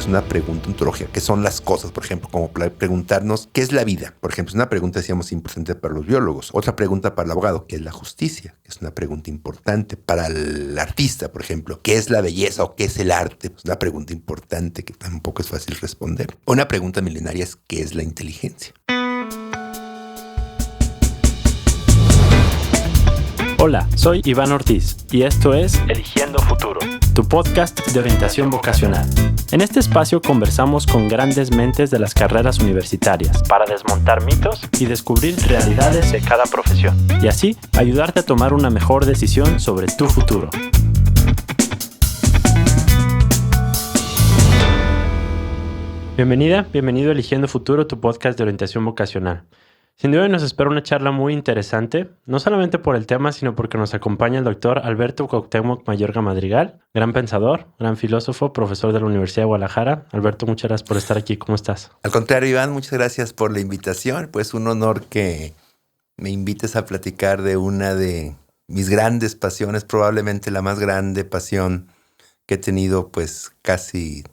es una pregunta ontológica, ¿qué son las cosas? Por ejemplo, como preguntarnos, ¿qué es la vida? Por ejemplo, es una pregunta, decíamos, importante para los biólogos. Otra pregunta para el abogado, ¿qué es la justicia? Es una pregunta importante para el artista, por ejemplo, ¿qué es la belleza o qué es el arte? Es una pregunta importante que tampoco es fácil responder. Una pregunta milenaria es, ¿qué es la inteligencia? Hola, soy Iván Ortiz y esto es Eligiendo Futuro, tu podcast de orientación vocacional. En este espacio conversamos con grandes mentes de las carreras universitarias para desmontar mitos y descubrir realidades de cada profesión y así ayudarte a tomar una mejor decisión sobre tu futuro. Bienvenido a Eligiendo Futuro, tu podcast de orientación vocacional. Sin duda nos espera una charla muy interesante, no solamente por el tema, sino porque nos acompaña el doctor Alberto Cuauhtémoc Mayorga Madrigal, gran pensador, gran filósofo, profesor de la Universidad de Guadalajara. Alberto, muchas gracias por estar aquí. ¿Cómo estás? Al contrario, Iván, muchas gracias por la invitación. Pues un honor que me invites a platicar de una de mis grandes pasiones, probablemente la más grande pasión que he tenido pues casi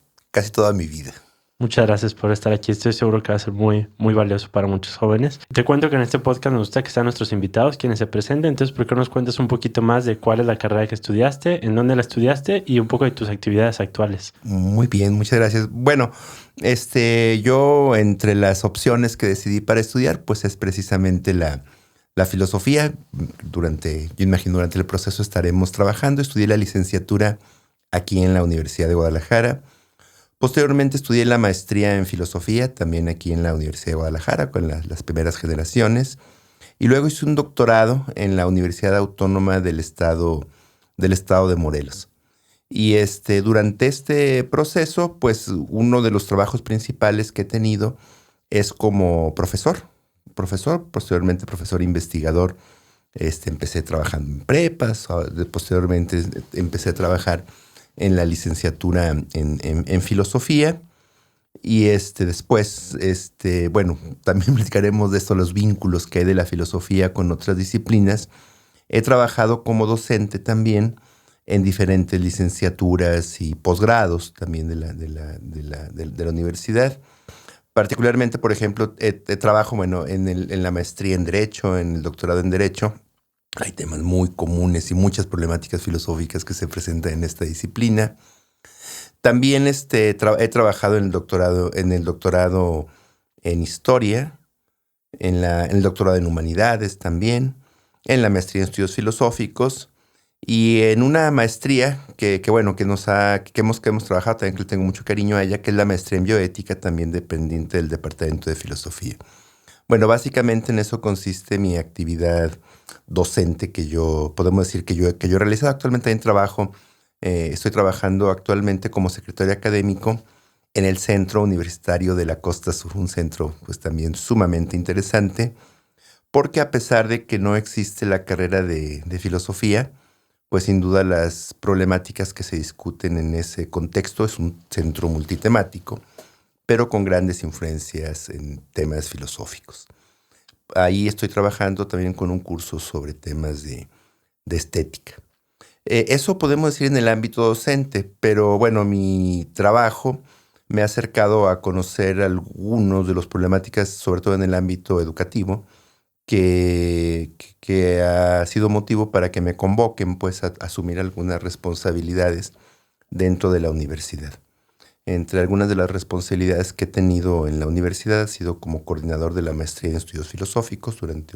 toda mi vida. Muchas gracias por estar aquí. Estoy seguro que va a ser muy, muy valioso para muchos jóvenes. Te cuento que en este podcast nos gusta que sean nuestros invitados quienes se presenten. Entonces, ¿por qué no nos cuentas un poquito más de cuál es la carrera que estudiaste, en dónde la estudiaste y un poco de tus actividades actuales? Muy bien, muchas gracias. Bueno, yo entre las opciones que decidí para estudiar, pues es precisamente la filosofía. Yo imagino durante el proceso estaremos trabajando. Estudié la licenciatura aquí en la Universidad de Guadalajara. Posteriormente estudié la maestría en filosofía, también aquí en la Universidad de Guadalajara, con las primeras generaciones. Y luego hice un doctorado en la Universidad Autónoma del Estado de Morelos. Y durante este proceso, pues uno de los trabajos principales que he tenido es como profesor, posteriormente profesor investigador. Empecé trabajando en prepas, posteriormente empecé a trabajar en la licenciatura en filosofía y después, también platicaremos de esto, los vínculos que hay de la filosofía con otras disciplinas. He trabajado como docente también en diferentes licenciaturas y posgrados también de la universidad. Particularmente, por ejemplo, trabajo en la maestría en Derecho, en el doctorado en Derecho. Hay temas muy comunes y muchas problemáticas filosóficas que se presentan en esta disciplina. También he trabajado en el doctorado en Historia, en el doctorado en Humanidades también, en la maestría en Estudios Filosóficos y en una maestría que hemos trabajado también, que le tengo mucho cariño a ella, que es la maestría en Bioética, también dependiente del Departamento de Filosofía. Bueno, básicamente en eso consiste mi actividad docente podemos decir que yo he realizado. Actualmente estoy trabajando actualmente como secretario académico en el Centro Universitario de la Costa Sur, un centro pues también sumamente interesante, porque a pesar de que no existe la carrera de filosofía, pues sin duda las problemáticas que se discuten en ese contexto es un centro multitemático, pero con grandes influencias en temas filosóficos. Ahí estoy trabajando también con un curso sobre temas de estética. Eso podemos decir en el ámbito docente, pero bueno, mi trabajo me ha acercado a conocer algunos de las problemáticas, sobre todo en el ámbito educativo, que ha sido motivo para que me convoquen pues, a asumir algunas responsabilidades dentro de la universidad. Entre algunas de las responsabilidades que he tenido en la universidad ha sido como coordinador de la maestría en estudios filosóficos durante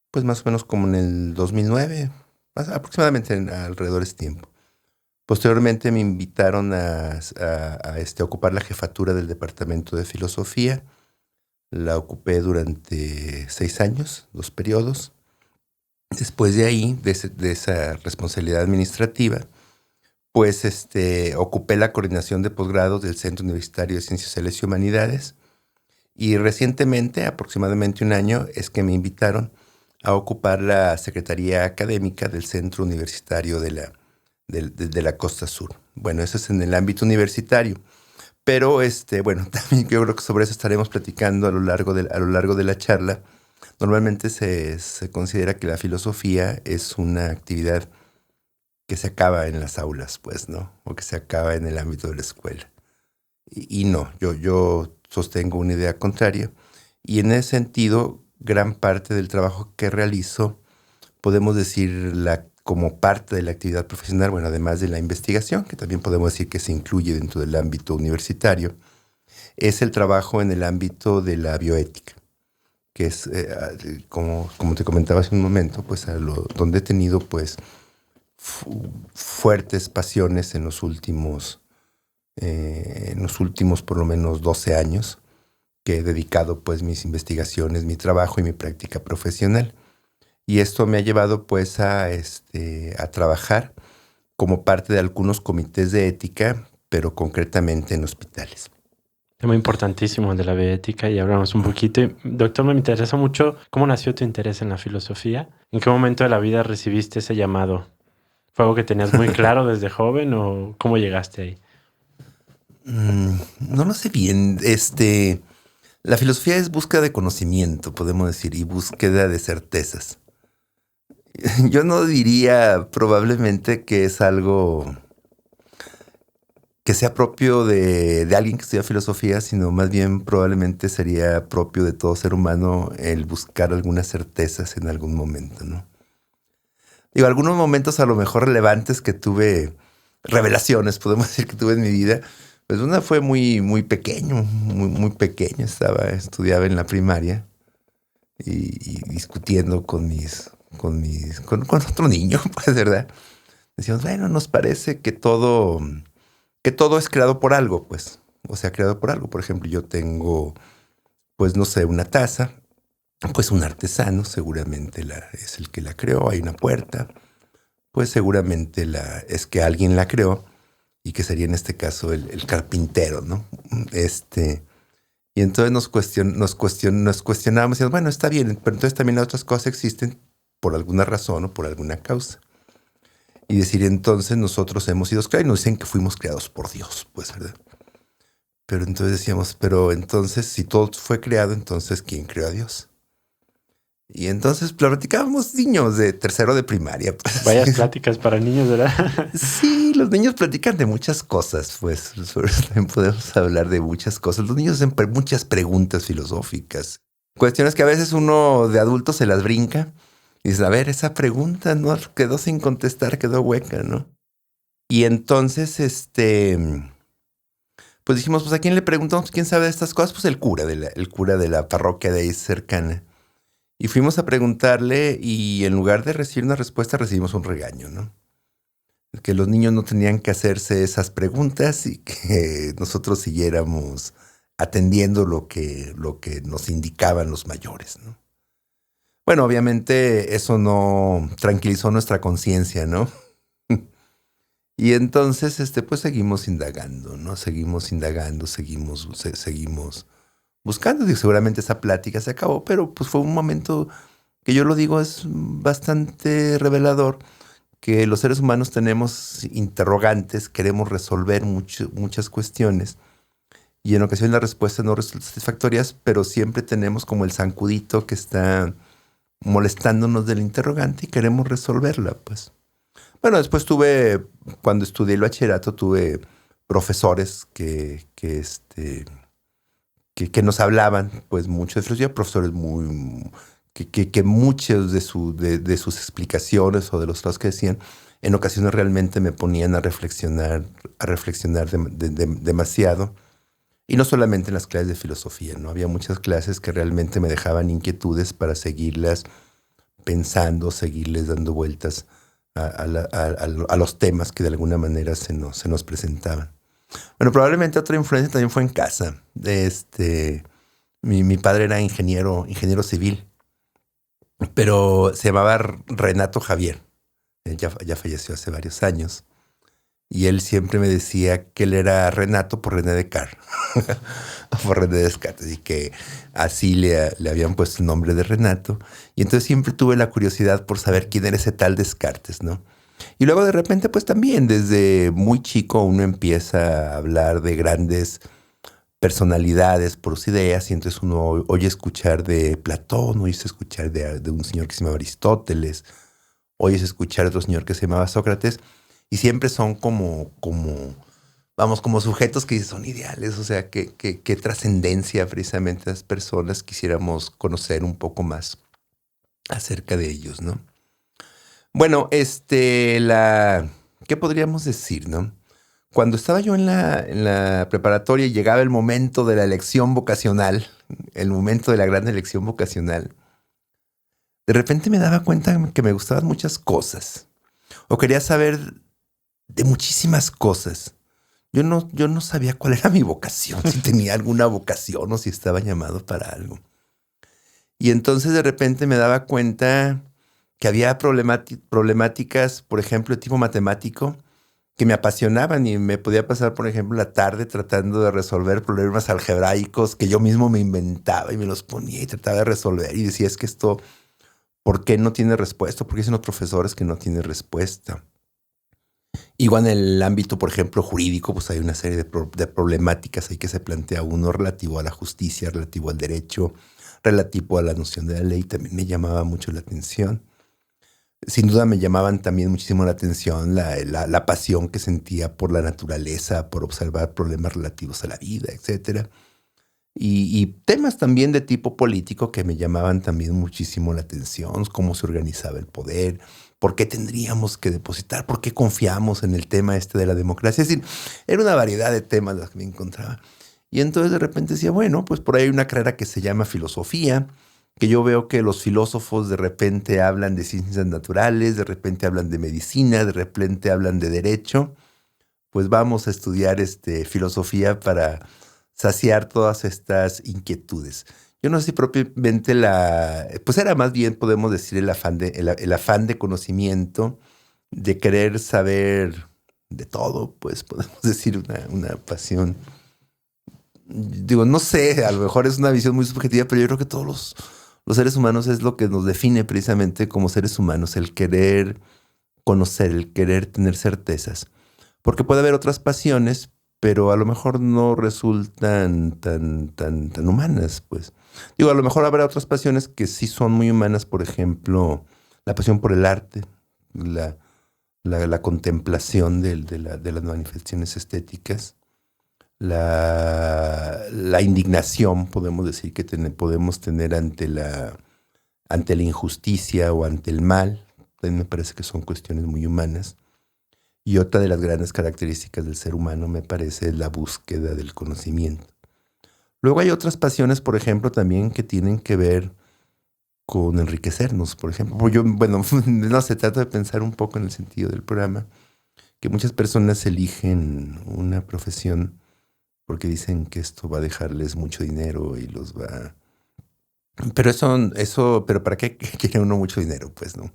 pues más o menos como en el 2009, aproximadamente alrededor de ese tiempo. Posteriormente me invitaron a ocupar la jefatura del departamento de filosofía. La ocupé durante 6 años, 2 periodos. Después de ahí, de esa responsabilidad administrativa, pues ocupé la coordinación de posgrados del Centro Universitario de Ciencias Sociales y Humanidades y recientemente, aproximadamente un año, es que me invitaron a ocupar la Secretaría Académica del Centro Universitario de la Costa Sur. Bueno, eso es en el ámbito universitario, pero también yo creo que sobre eso estaremos platicando a lo largo de la charla. Normalmente se considera que la filosofía es una actividad que se acaba en las aulas, pues, ¿no? O que se acaba en el ámbito de la escuela. Y no, yo sostengo una idea contraria. Y en ese sentido, gran parte del trabajo que realizo, podemos decir como parte de la actividad profesional, bueno, además de la investigación, que también podemos decir que se incluye dentro del ámbito universitario, es el trabajo en el ámbito de la bioética, que es, como te comentaba hace un momento, pues donde he tenido pues fuertes pasiones en los últimos por lo menos 12 años, que he dedicado pues mis investigaciones, mi trabajo y mi práctica profesional. Y esto me ha llevado pues a trabajar como parte de algunos comités de ética, pero concretamente en hospitales. Tema importantísimo el de la bioética y hablamos un poquito. Doctor, me interesa mucho cómo nació tu interés en la filosofía. ¿En qué momento de la vida recibiste ese llamado? ¿Fue algo que tenías muy claro desde joven o cómo llegaste ahí? No lo sé bien. La filosofía es búsqueda de conocimiento, podemos decir, y búsqueda de certezas. Yo no diría probablemente que es algo que sea propio de alguien que estudia filosofía, sino más bien probablemente sería propio de todo ser humano el buscar algunas certezas en algún momento, ¿no? Digo, algunos momentos a lo mejor relevantes que tuve, revelaciones, podemos decir que tuve en mi vida, pues una fue muy pequeño, muy pequeño. Estudiaba en la primaria y discutiendo con otro niño, pues, ¿verdad? Decíamos, bueno, nos parece que todo es creado por algo, pues. O sea, creado por algo. Por ejemplo, yo tengo, pues, no sé, una taza, pues un artesano seguramente es el que la creó. Hay una puerta, pues seguramente es que alguien la creó y que sería en este caso el carpintero, ¿no? Y entonces nos cuestionábamos y decíamos, bueno, está bien, pero entonces también las otras cosas existen por alguna razón o por alguna causa. Y decir, entonces nosotros hemos sido creados, y nos dicen que fuimos creados por Dios, pues, ¿verdad? Pero entonces decíamos, pero entonces si todo fue creado, entonces ¿quién creó a Dios? Y entonces platicábamos niños de tercero de primaria. Pues. Vayas pláticas para niños, ¿verdad? Sí, los niños platican de muchas cosas, pues sobre eso también podemos hablar de muchas cosas. Los niños hacen muchas preguntas filosóficas. Cuestiones que a veces uno de adulto se las brinca y dice, a ver, esa pregunta no quedó sin contestar, quedó hueca, ¿no? Y entonces, pues dijimos, pues ¿a quién le preguntamos? ¿Quién sabe de estas cosas? Pues el cura de la parroquia de ahí cercana. Y fuimos a preguntarle y en lugar de recibir una respuesta recibimos un regaño, ¿no? Que los niños no tenían que hacerse esas preguntas y que nosotros siguiéramos atendiendo lo que nos indicaban los mayores, ¿no? Bueno, obviamente eso no tranquilizó nuestra conciencia, ¿no? Y entonces, pues seguimos indagando, ¿no? Seguimos buscando. Y seguramente esa plática se acabó, pero pues fue un momento que yo lo digo es bastante revelador, que los seres humanos tenemos interrogantes, queremos resolver muchas cuestiones y en ocasiones las respuestas no resultan satisfactorias, pero siempre tenemos como el zancudito que está molestándonos del interrogante y queremos resolverla, pues. Bueno, después cuando estudié el bachillerato, tuve profesores que nos hablaban pues mucho de filosofía, profesores que muchas de sus explicaciones o de los trabajos que decían, en ocasiones realmente me ponían a reflexionar demasiado. Y no solamente en las clases de filosofía, ¿no? Había muchas clases que realmente me dejaban inquietudes para seguirlas pensando, seguirles dando vueltas a los temas que de alguna manera se nos presentaban. Bueno, probablemente otra influencia también fue en casa. Mi padre era ingeniero civil, pero se llamaba Renato Javier. Ya falleció hace varios años. Y él siempre me decía que él era Renato por René Descartes. Por René Descartes. Y que así le habían puesto el nombre de Renato. Y entonces siempre tuve la curiosidad por saber quién era ese tal Descartes, ¿no? Y luego de repente, pues también desde muy chico uno empieza a hablar de grandes personalidades por sus ideas. Y entonces uno oye escuchar de Platón, oye escuchar de un señor que se llamaba Aristóteles, oye escuchar de otro señor que se llamaba Sócrates. Y siempre son como vamos, como sujetos que son ideales, o sea, qué trascendencia precisamente las personas quisiéramos conocer un poco más acerca de ellos, ¿no? Bueno, ¿qué podríamos decir, no? Cuando estaba yo en la preparatoria y llegaba el momento de la elección vocacional, el momento de la gran elección vocacional, de repente me daba cuenta que me gustaban muchas cosas o quería saber de muchísimas cosas. Yo no sabía cuál era mi vocación, si tenía alguna vocación o si estaba llamado para algo. Y entonces de repente me daba cuenta que había problemáticas, por ejemplo, de tipo matemático, que me apasionaban y me podía pasar, por ejemplo, la tarde tratando de resolver problemas algebraicos que yo mismo me inventaba y me los ponía y trataba de resolver. Y decía, es que esto, ¿por qué no tiene respuesta? ¿Por qué dicen los profesores que no tiene respuesta? Igual en el ámbito, por ejemplo, jurídico, pues hay una serie de problemáticas ahí que se plantea uno relativo a la justicia, relativo al derecho, relativo a la noción de la ley. También me llamaba mucho la atención. Sin duda me llamaban también muchísimo la atención la pasión que sentía por la naturaleza, por observar problemas relativos a la vida, etcétera. Y temas también de tipo político que me llamaban también muchísimo la atención, cómo se organizaba el poder, por qué tendríamos que depositar, por qué confiamos en el tema de la democracia. Es decir, era una variedad de temas los que me encontraba. Y entonces de repente decía, bueno, pues por ahí hay una carrera que se llama filosofía, que yo veo que los filósofos de repente hablan de ciencias naturales, de repente hablan de medicina, de repente hablan de derecho. Pues vamos a estudiar filosofía para saciar todas estas inquietudes. Yo no sé si propiamente pues era más bien, podemos decir, el afán de conocimiento, de querer saber de todo, pues podemos decir una pasión. Digo, no sé, a lo mejor es una visión muy subjetiva, pero yo creo que todos los seres humanos es lo que nos define precisamente como seres humanos, el querer conocer, el querer tener certezas. Porque puede haber otras pasiones, pero a lo mejor no resultan tan humanas, pues. Digo, a lo mejor habrá otras pasiones que sí son muy humanas, por ejemplo, la pasión por el arte, la contemplación de las manifestaciones estéticas, la indignación, podemos decir, que podemos tener ante la injusticia o ante el mal. También me parece que son cuestiones muy humanas. Y otra de las grandes características del ser humano, me parece, es la búsqueda del conocimiento. Luego hay otras pasiones, por ejemplo, también que tienen que ver con enriquecernos, por ejemplo. No se trata de pensar un poco en el sentido del programa, que muchas personas eligen una profesión porque dicen que esto va a dejarles mucho dinero y los va... Pero ¿para qué quiere uno mucho dinero? Pues no.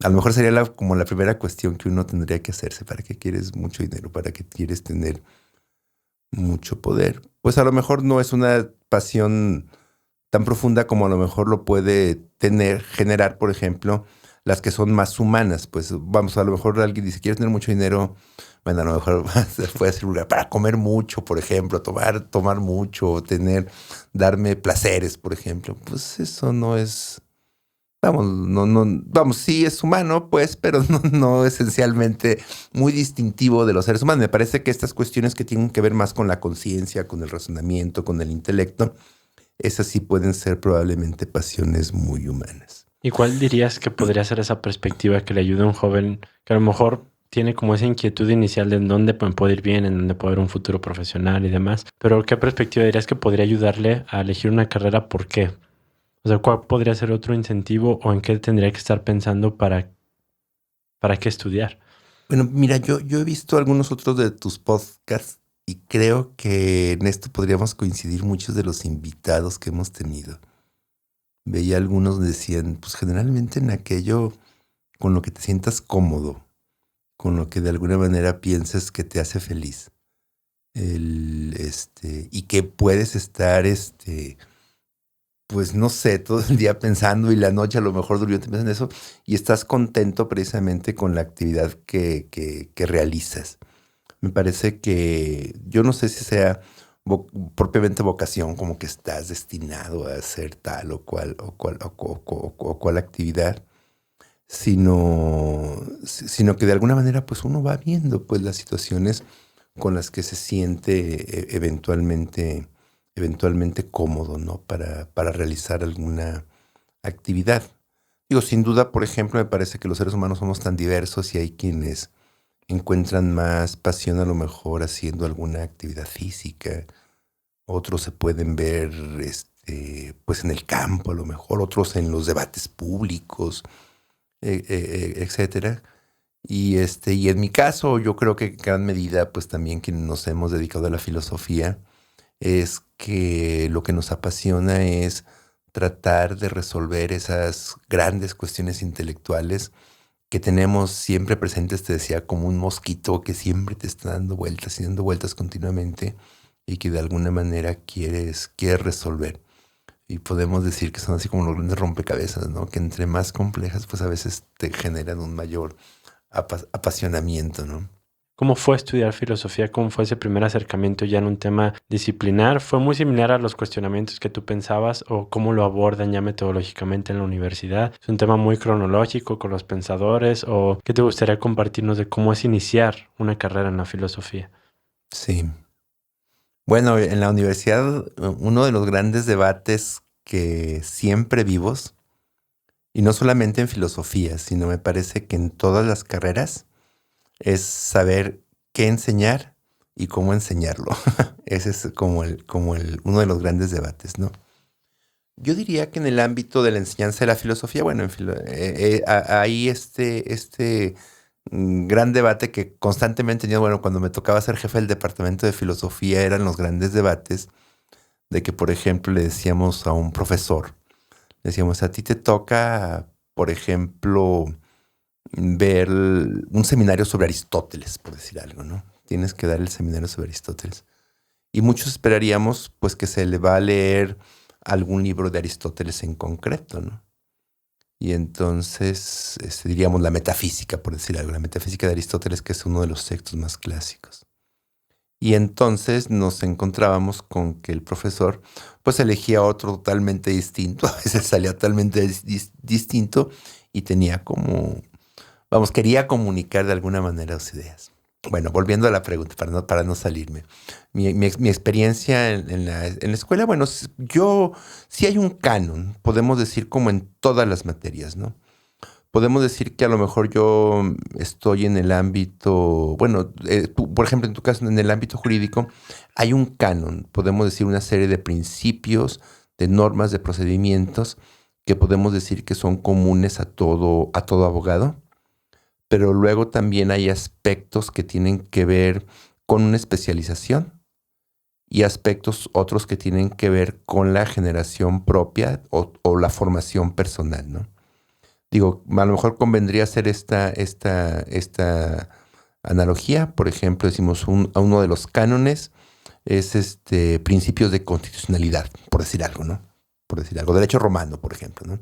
A lo mejor sería como la primera cuestión que uno tendría que hacerse. ¿Para qué quieres mucho dinero? ¿Para qué quieres tener mucho poder? Pues a lo mejor no es una pasión tan profunda como a lo mejor lo puede generar, por ejemplo, las que son más humanas. Pues vamos, a lo mejor alguien dice, ¿quieres tener mucho dinero? Bueno, a lo mejor puede ser un lugar para comer mucho, por ejemplo, tomar mucho, darme placeres, por ejemplo. Pues eso no es... Vamos, sí es humano, pues, pero no esencialmente muy distintivo de los seres humanos. Me parece que estas cuestiones que tienen que ver más con la conciencia, con el razonamiento, con el intelecto, esas sí pueden ser probablemente pasiones muy humanas. ¿Y cuál dirías que podría ser esa perspectiva que le ayude a un joven que a lo mejor tiene como esa inquietud inicial de en dónde puede ir bien, en dónde puede haber un futuro profesional y demás? Pero ¿qué perspectiva dirías que podría ayudarle a elegir una carrera? ¿Por qué? O sea, ¿cuál podría ser otro incentivo o en qué tendría que estar pensando para qué estudiar? Bueno, mira, yo he visto algunos otros de tus podcasts y creo que en esto podríamos coincidir muchos de los invitados que hemos tenido. Veía algunos decían, pues generalmente en aquello con lo que te sientas cómodo, con lo que de alguna manera pienses que te hace feliz, y que puedes estar, pues no sé, todo el día pensando y la noche a lo mejor durmiendo pensando en eso y estás contento precisamente con la actividad que realizas. Me parece que yo no sé si sea propiamente vocación, como que estás destinado a hacer tal o cual actividad, sino que de alguna manera pues uno va viendo pues las situaciones con las que se siente eventualmente cómodo, ¿no? Para realizar alguna actividad. Digo, sin duda, por ejemplo, me parece que los seres humanos somos tan diversos y hay quienes encuentran más pasión a lo mejor haciendo alguna actividad física. Otros se pueden ver pues en el campo, a lo mejor, otros en los debates públicos, etcétera. Y en mi caso, yo creo que en gran medida, pues también que nos hemos dedicado a la filosofía, es que lo que nos apasiona es tratar de resolver esas grandes cuestiones intelectuales que tenemos siempre presentes, te decía, como un mosquito que siempre te está dando vueltas y dando vueltas continuamente y que de alguna manera quieres resolver. Y podemos decir que son así como los grandes rompecabezas, ¿no? Que entre más complejas, pues a veces te generan un mayor apasionamiento, ¿no? ¿Cómo fue estudiar filosofía? ¿Cómo fue ese primer acercamiento ya en un tema disciplinar? ¿Fue muy similar a los cuestionamientos que tú pensabas o cómo lo abordan ya metodológicamente en la universidad? ¿Es un tema muy cronológico con los pensadores o qué te gustaría compartirnos de cómo es iniciar una carrera en la filosofía? Sí. Bueno, en la universidad uno de los grandes debates que siempre vivos, y no solamente en filosofía, sino me parece que en todas las carreras, es saber qué enseñar y cómo enseñarlo. Ese es como uno de los grandes debates, ¿no? Yo diría que en el ámbito de la enseñanza de la filosofía, bueno, hay gran debate que constantemente tenía, bueno, cuando me tocaba ser jefe del departamento de filosofía eran los grandes debates de que, por ejemplo, le decíamos a un profesor, le decíamos, a ti te toca, por ejemplo, ver un seminario sobre Aristóteles, por decir algo, ¿no? Tienes que dar el seminario sobre Aristóteles. Y muchos esperaríamos, pues, que se le va a leer algún libro de Aristóteles en concreto, ¿no? Y entonces, diríamos la metafísica, por decir algo, la metafísica de Aristóteles, que es uno de los textos más clásicos. Y entonces nos encontrábamos con que el profesor, pues, elegía otro totalmente distinto, a veces salía totalmente distinto y tenía como, vamos, quería comunicar de alguna manera sus ideas. Bueno, volviendo a la pregunta, para no salirme. Mi experiencia en la escuela, bueno, yo sí hay un canon, podemos decir como en todas las materias, ¿no? Podemos decir que a lo mejor yo estoy en el ámbito, bueno, por ejemplo, en tu caso, en el ámbito jurídico, hay un canon, podemos decir una serie de principios, de normas, de procedimientos que podemos decir que son comunes a todo abogado. Pero luego también hay aspectos que tienen que ver con una especialización y aspectos otros que tienen que ver con la generación propia o la formación personal, ¿no? Digo, a lo mejor convendría hacer esta analogía. Por ejemplo, decimos a uno de los cánones es principios de constitucionalidad, por decir algo, ¿no? Por decir algo. Derecho romano, por ejemplo, ¿no?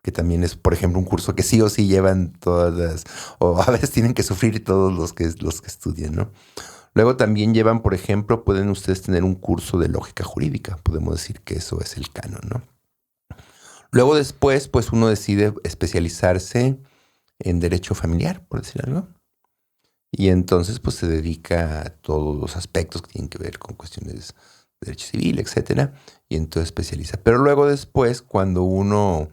Que también es, por ejemplo, un curso que sí o sí llevan todas o a veces tienen que sufrir todos los que estudian, ¿no? Luego también llevan, por ejemplo, pueden ustedes tener un curso de lógica jurídica, podemos decir que eso es el canon, ¿no? Luego después, pues uno decide especializarse en derecho familiar, por decir algo, y entonces pues se dedica a todos los aspectos que tienen que ver con cuestiones de derecho civil, etcétera, y entonces especializa. Pero luego después, cuando uno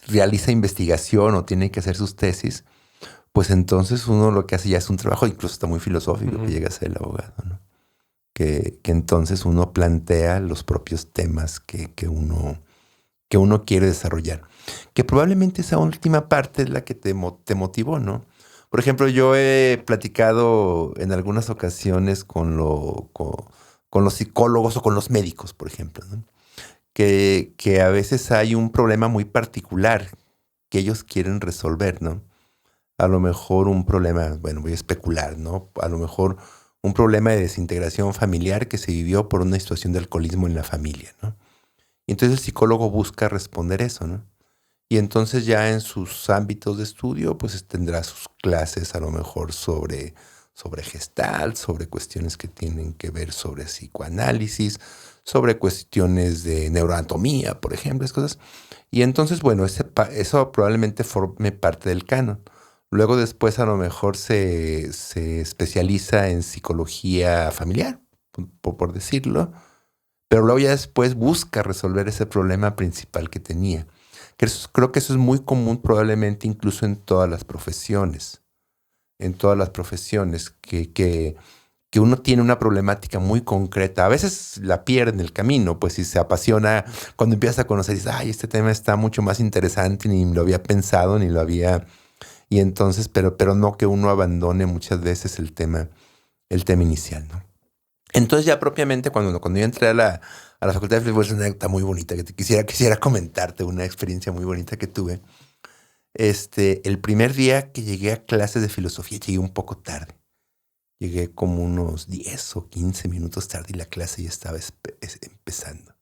realiza investigación o tiene que hacer sus tesis, pues entonces uno lo que hace ya es un trabajo, incluso está muy filosófico, que llega a ser el abogado, ¿no? Que entonces uno plantea los propios temas que uno quiere desarrollar. Que probablemente esa última parte es la que te motivó, ¿no? Por ejemplo, yo he platicado en algunas ocasiones con los psicólogos o con los médicos, por ejemplo, ¿no? Que a veces hay un problema muy particular que ellos quieren resolver, ¿no? A lo mejor un problema, bueno, voy a especular, ¿no? A lo mejor un problema de desintegración familiar que se vivió por una situación de alcoholismo en la familia, ¿no? Y entonces el psicólogo busca responder eso, ¿no? Y entonces ya en sus ámbitos de estudio, pues tendrá sus clases a lo mejor sobre Gestalt, sobre cuestiones que tienen que ver sobre psicoanálisis, sobre cuestiones de neuroanatomía, por ejemplo, esas cosas. Y entonces, bueno, eso probablemente forme parte del canon. Luego después a lo mejor se especializa en psicología familiar, por decirlo, pero luego ya después busca resolver ese problema principal que tenía. Creo que eso es muy común probablemente incluso en todas las profesiones. En todas las profesiones, que uno tiene una problemática muy concreta. A veces la pierde en el camino, pues si se apasiona, cuando empiezas a conocer, dices, ay, este tema está mucho más interesante, ni lo había pensado, ni lo había... Y entonces, pero no que uno abandone muchas veces el tema inicial, ¿no? Entonces ya propiamente cuando yo entré a la Facultad de Filosofía, es una anécdota muy bonita que te quisiera comentarte, una experiencia muy bonita que tuve. El primer día que llegué a clases de filosofía, llegué un poco tarde. Llegué como unos 10 o 15 minutos tarde y la clase ya estaba empezando.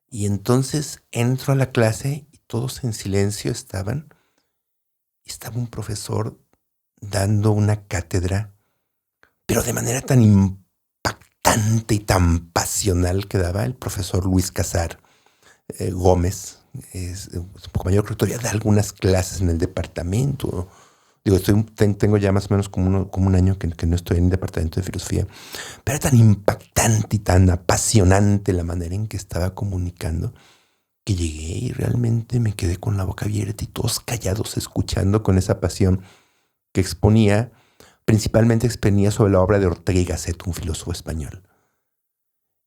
Y entonces entro a la clase y todos en silencio estaban. Y estaba un profesor dando una cátedra, pero de manera tan impactante y tan pasional que daba el profesor Luis Casar Gómez. Es un poco mayor, creo que todavía da algunas clases en el departamento. Digo, tengo ya más o menos como un año que no estoy en el departamento de filosofía, pero era tan impactante y tan apasionante la manera en que estaba comunicando que llegué y realmente me quedé con la boca abierta y todos callados escuchando con esa pasión que exponía. Principalmente exponía sobre la obra de Ortega y Gasset, un filósofo español.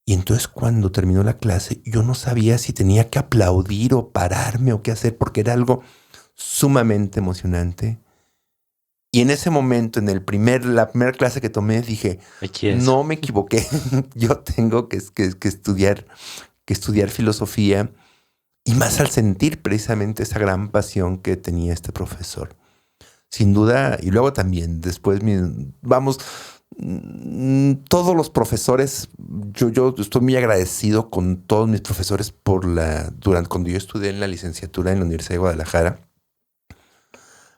Y entonces cuando terminó la clase, yo no sabía si tenía que aplaudir o pararme o qué hacer, porque era algo sumamente emocionante. Y en ese momento, en la primera clase que tomé, dije, no me equivoqué. Yo tengo que estudiar filosofía, y más al sentir precisamente esa gran pasión que tenía este profesor. Sin duda, y luego también, después, todos los profesores, yo estoy muy agradecido con todos mis profesores cuando yo estudié en la licenciatura en la Universidad de Guadalajara.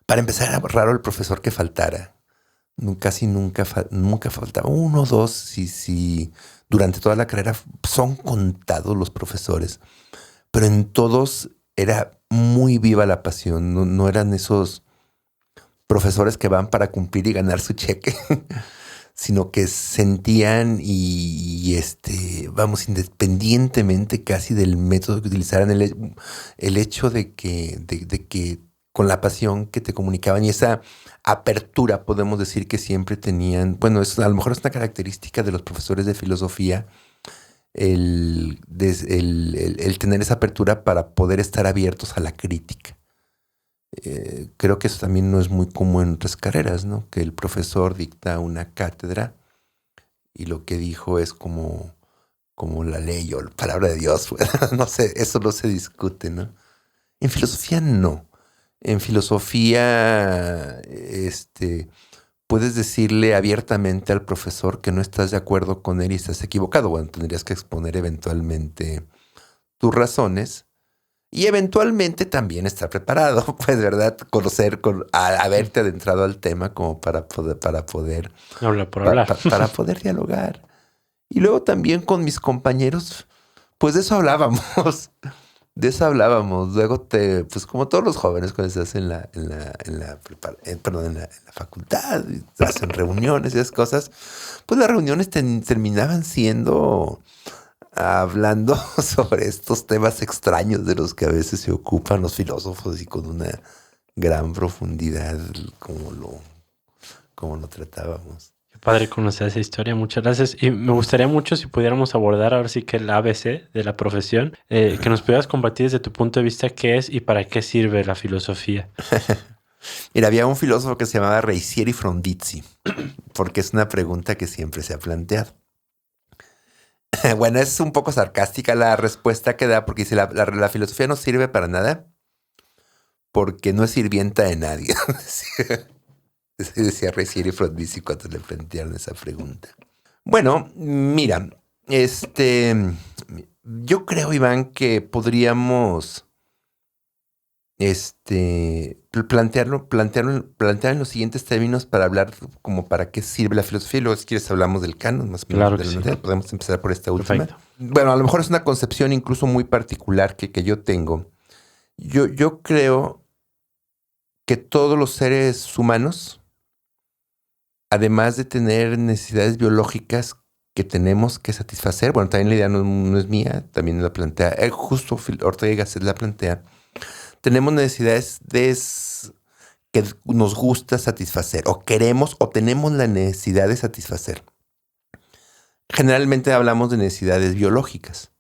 Para empezar, era raro el profesor que faltara. Casi nunca faltaba. Uno o dos, sí, durante toda la carrera son contados los profesores. Pero en todos era muy viva la pasión. No eran esos profesores que van para cumplir y ganar su cheque, sino que sentían independientemente casi del método que utilizaran, el hecho de que con la pasión que te comunicaban y esa apertura, podemos decir que siempre tenían, bueno, a lo mejor es una característica de los profesores de filosofía, el tener esa apertura para poder estar abiertos a la crítica. Creo que eso también no es muy común en otras carreras, ¿no? Que el profesor dicta una cátedra y lo que dijo es como la ley o la palabra de Dios. No sé, eso no se discute, ¿no? En filosofía no. En filosofía, puedes decirle abiertamente al profesor que no estás de acuerdo con él y estás equivocado. Bueno, tendrías que exponer eventualmente tus razones. Y eventualmente también estar preparado, pues, ¿verdad? Haberte adentrado al tema como para poder hablar por hablar. Para poder dialogar. Y luego también con mis compañeros, pues de eso hablábamos. Luego pues como todos los jóvenes cuando estás en la facultad, hacen reuniones y esas cosas, pues las reuniones terminaban siendo hablando sobre estos temas extraños de los que a veces se ocupan los filósofos y con una gran profundidad como lo tratábamos. Qué padre conocer esa historia, muchas gracias. Y me gustaría mucho si pudiéramos abordar ahora sí que el ABC de la profesión, que nos pudieras compartir desde tu punto de vista qué es y para qué sirve la filosofía. Mira, había un filósofo que se llamaba Reisieri Frondizi, porque es una pregunta que siempre se ha planteado. Bueno, es un poco sarcástica la respuesta que da, porque dice, la filosofía no sirve para nada porque no es sirvienta de nadie. Decía Reisieri Frondizi cuando le plantearon esa pregunta. Bueno, mira, yo creo, Iván, que podríamos plantearlo en los siguientes términos para hablar como para qué sirve la filosofía y luego si quieres hablamos del canon más claro que sí. Podemos empezar por esta última. Perfecto. Bueno, a lo mejor es una concepción incluso muy particular que yo tengo. Yo creo que todos los seres humanos, además de tener necesidades biológicas que tenemos que satisfacer, bueno, también la idea no es mía, también la plantea, justo Ortega y Gasset la plantea, tenemos necesidades que nos gusta satisfacer, o queremos, o tenemos la necesidad de satisfacer. Generalmente hablamos de necesidades biológicas.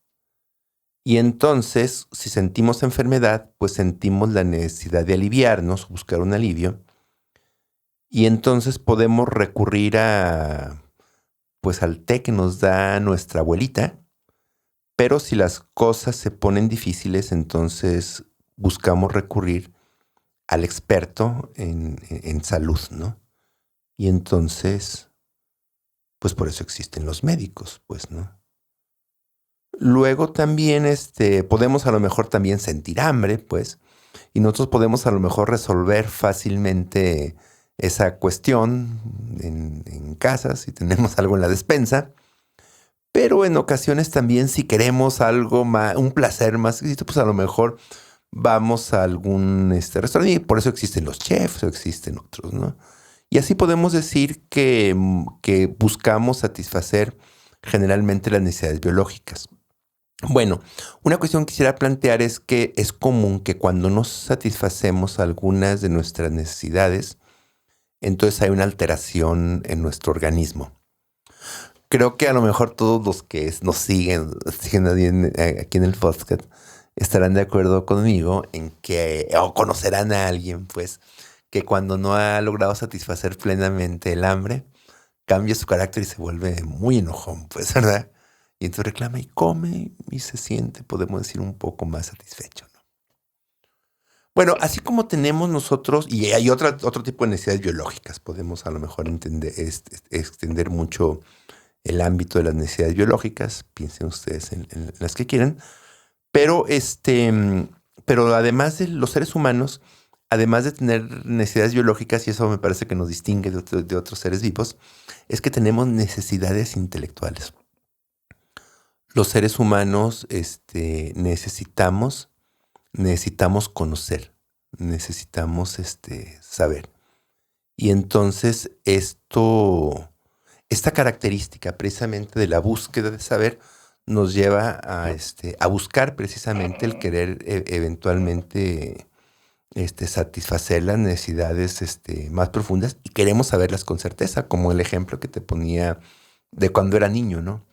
Y entonces, si sentimos enfermedad, pues sentimos la necesidad de aliviarnos, buscar un alivio. Y entonces podemos recurrir pues al té que nos da nuestra abuelita. Pero si las cosas se ponen difíciles, entonces buscamos recurrir al experto en salud, ¿no? Y entonces, pues por eso existen los médicos, pues, ¿no? Luego también podemos a lo mejor también sentir hambre, pues, y nosotros podemos a lo mejor resolver fácilmente esa cuestión en casa, si tenemos algo en la despensa. Pero en ocasiones también si queremos algo más, un placer más, pues a lo mejor vamos a algún restaurante y por eso existen los chefs o existen otros, ¿no? Y así podemos decir que buscamos satisfacer generalmente las necesidades biológicas. Bueno, una cuestión que quisiera plantear es que es común que cuando no satisfacemos algunas de nuestras necesidades, entonces hay una alteración en nuestro organismo. Creo que a lo mejor todos los que nos siguen aquí en el podcast estarán de acuerdo conmigo en que, o conocerán a alguien, pues, que cuando no ha logrado satisfacer plenamente el hambre, cambia su carácter y se vuelve muy enojón, pues, ¿verdad? Y entonces reclama y come y se siente, podemos decir, un poco más satisfecho, ¿no? Bueno, así como tenemos nosotros, y hay otro tipo de necesidades biológicas, podemos a lo mejor extender mucho el ámbito de las necesidades biológicas, piensen ustedes en las que quieran, pero además de los seres humanos, además de tener necesidades biológicas, y eso me parece que nos distingue de otros seres vivos, es que tenemos necesidades intelectuales. Los seres humanos necesitamos conocer, necesitamos saber. Y entonces esta característica precisamente de la búsqueda de saber nos lleva a buscar precisamente el querer eventualmente satisfacer las necesidades más profundas y queremos saberlas con certeza, como el ejemplo que te ponía de cuando era niño, ¿no?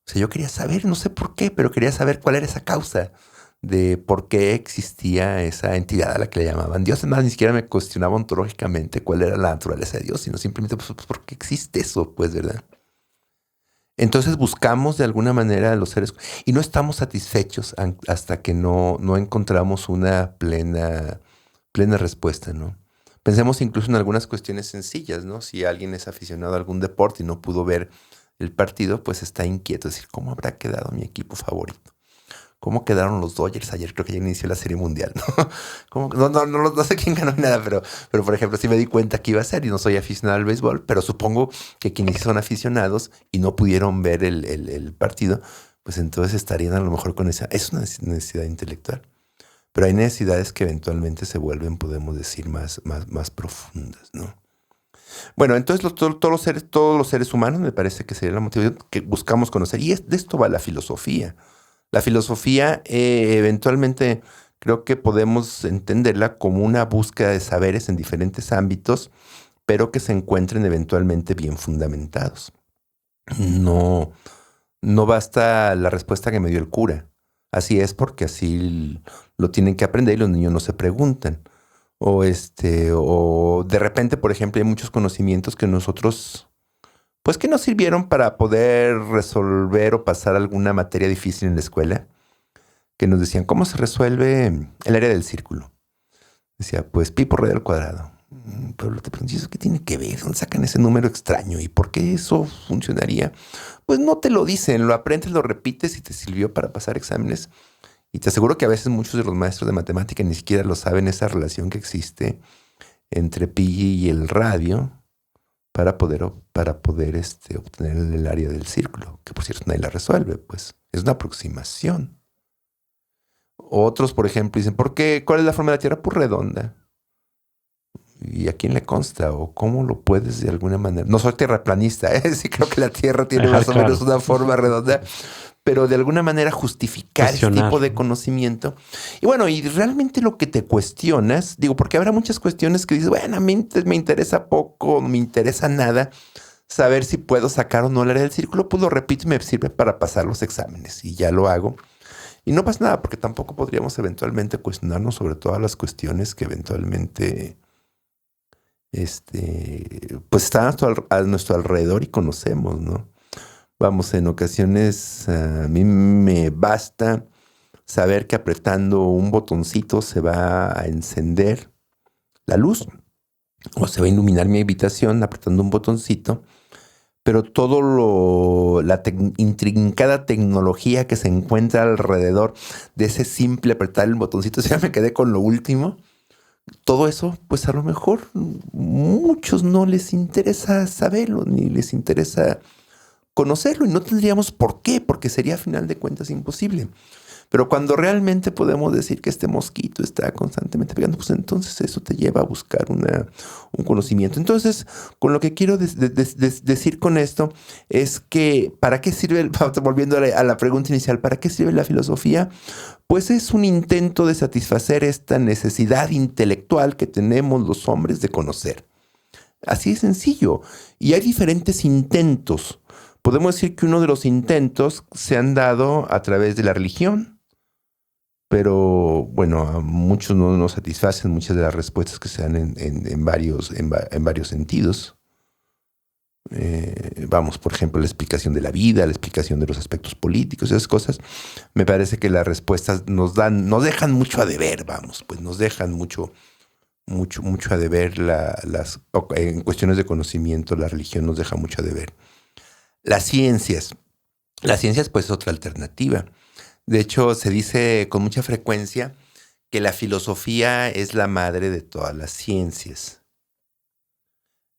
O sea, yo quería saber, no sé por qué, pero quería saber cuál era esa causa de por qué existía esa entidad a la que le llamaban Dios. Además, ni siquiera me cuestionaba ontológicamente cuál era la naturaleza de Dios, sino simplemente, pues, ¿por qué existe eso? Pues, ¿verdad? Entonces buscamos de alguna manera a los seres y no estamos satisfechos hasta que no encontramos una plena respuesta, ¿no? Pensemos incluso en algunas cuestiones sencillas, ¿no? Si alguien es aficionado a algún deporte y no pudo ver el partido, pues está inquieto. Es decir, ¿cómo habrá quedado mi equipo favorito? ¿Cómo quedaron los Dodgers ayer? Creo que ya inició la Serie Mundial, ¿no? No sé quién ganó ni nada, pero por ejemplo, sí me di cuenta que iba a ser y no soy aficionado al béisbol, pero supongo que quienes son aficionados y no pudieron ver el partido, pues entonces estarían a lo mejor con esa... Es una necesidad intelectual. Pero hay necesidades que eventualmente se vuelven, podemos decir, más profundas, ¿no? Bueno, entonces todos los seres humanos me parece que sería la motivación que buscamos conocer. Y de esto va la filosofía. La filosofía eventualmente creo que podemos entenderla como una búsqueda de saberes en diferentes ámbitos, pero que se encuentren eventualmente bien fundamentados. No basta la respuesta que me dio el cura. Así es porque así lo tienen que aprender y los niños no se preguntan. O de repente, por ejemplo, hay muchos conocimientos que nosotros, pues que nos sirvieron para poder resolver o pasar alguna materia difícil en la escuela, que nos decían, ¿cómo se resuelve el área del círculo? Decía, pues pi por r al cuadrado. Pero te preguntas, ¿eso qué tiene que ver? ¿Dónde sacan ese número extraño? ¿Y por qué eso funcionaría? Pues no te lo dicen, lo aprendes, lo repites y te sirvió para pasar exámenes. Y te aseguro que a veces muchos de los maestros de matemática ni siquiera lo saben, esa relación que existe entre pi y el radio para poder obtener el área del círculo, que por cierto nadie la resuelve, pues es una aproximación. Otros, por ejemplo, dicen, ¿cuál es la forma de la Tierra? Pues redonda. ¿Y a quién le consta? ¿O cómo lo puedes de alguna manera? No soy terraplanista, ¿eh? Sí creo que la Tierra tiene más o menos una forma redonda, pero de alguna manera justificar ese tipo de conocimiento. Y bueno, y realmente lo que te cuestionas, digo, porque habrá muchas cuestiones que dices, bueno, a mí me interesa poco, no me interesa nada saber si puedo sacar o no el área del círculo, pues lo repito y me sirve para pasar los exámenes y ya lo hago. Y no pasa nada, porque tampoco podríamos eventualmente cuestionarnos sobre todas las cuestiones que eventualmente pues están a nuestro alrededor y conocemos, ¿no? Vamos, en ocasiones a mí me basta saber que apretando un botoncito se va a encender la luz o se va a iluminar mi habitación apretando un botoncito, pero la intrincada tecnología que se encuentra alrededor de ese simple apretar el botoncito, si ya me quedé con lo último. Todo eso, pues a lo mejor muchos no les interesa saberlo, ni les interesa conocerlo, y no tendríamos por qué, porque sería a final de cuentas imposible. Pero cuando realmente podemos decir que este mosquito está constantemente pegando, pues entonces eso te lleva a buscar un conocimiento. Entonces, con lo que quiero decir con esto es que, ¿para qué sirve, volviendo a la pregunta inicial, ¿para qué sirve la filosofía? Pues es un intento de satisfacer esta necesidad intelectual que tenemos los hombres de conocer. Así de sencillo. Y hay diferentes intentos. Podemos decir que uno de los intentos se han dado a través de la religión, pero bueno, a muchos no nos satisfacen muchas de las respuestas que se dan en varios sentidos. Vamos, por ejemplo, la explicación de la vida, la explicación de los aspectos políticos, esas cosas. Me parece que las respuestas nos dejan mucho a deber, vamos, pues nos dejan mucho a deber en cuestiones de conocimiento. La religión nos deja mucho a deber. Las ciencias pues es otra alternativa. De hecho, se dice con mucha frecuencia que la filosofía es la madre de todas las ciencias.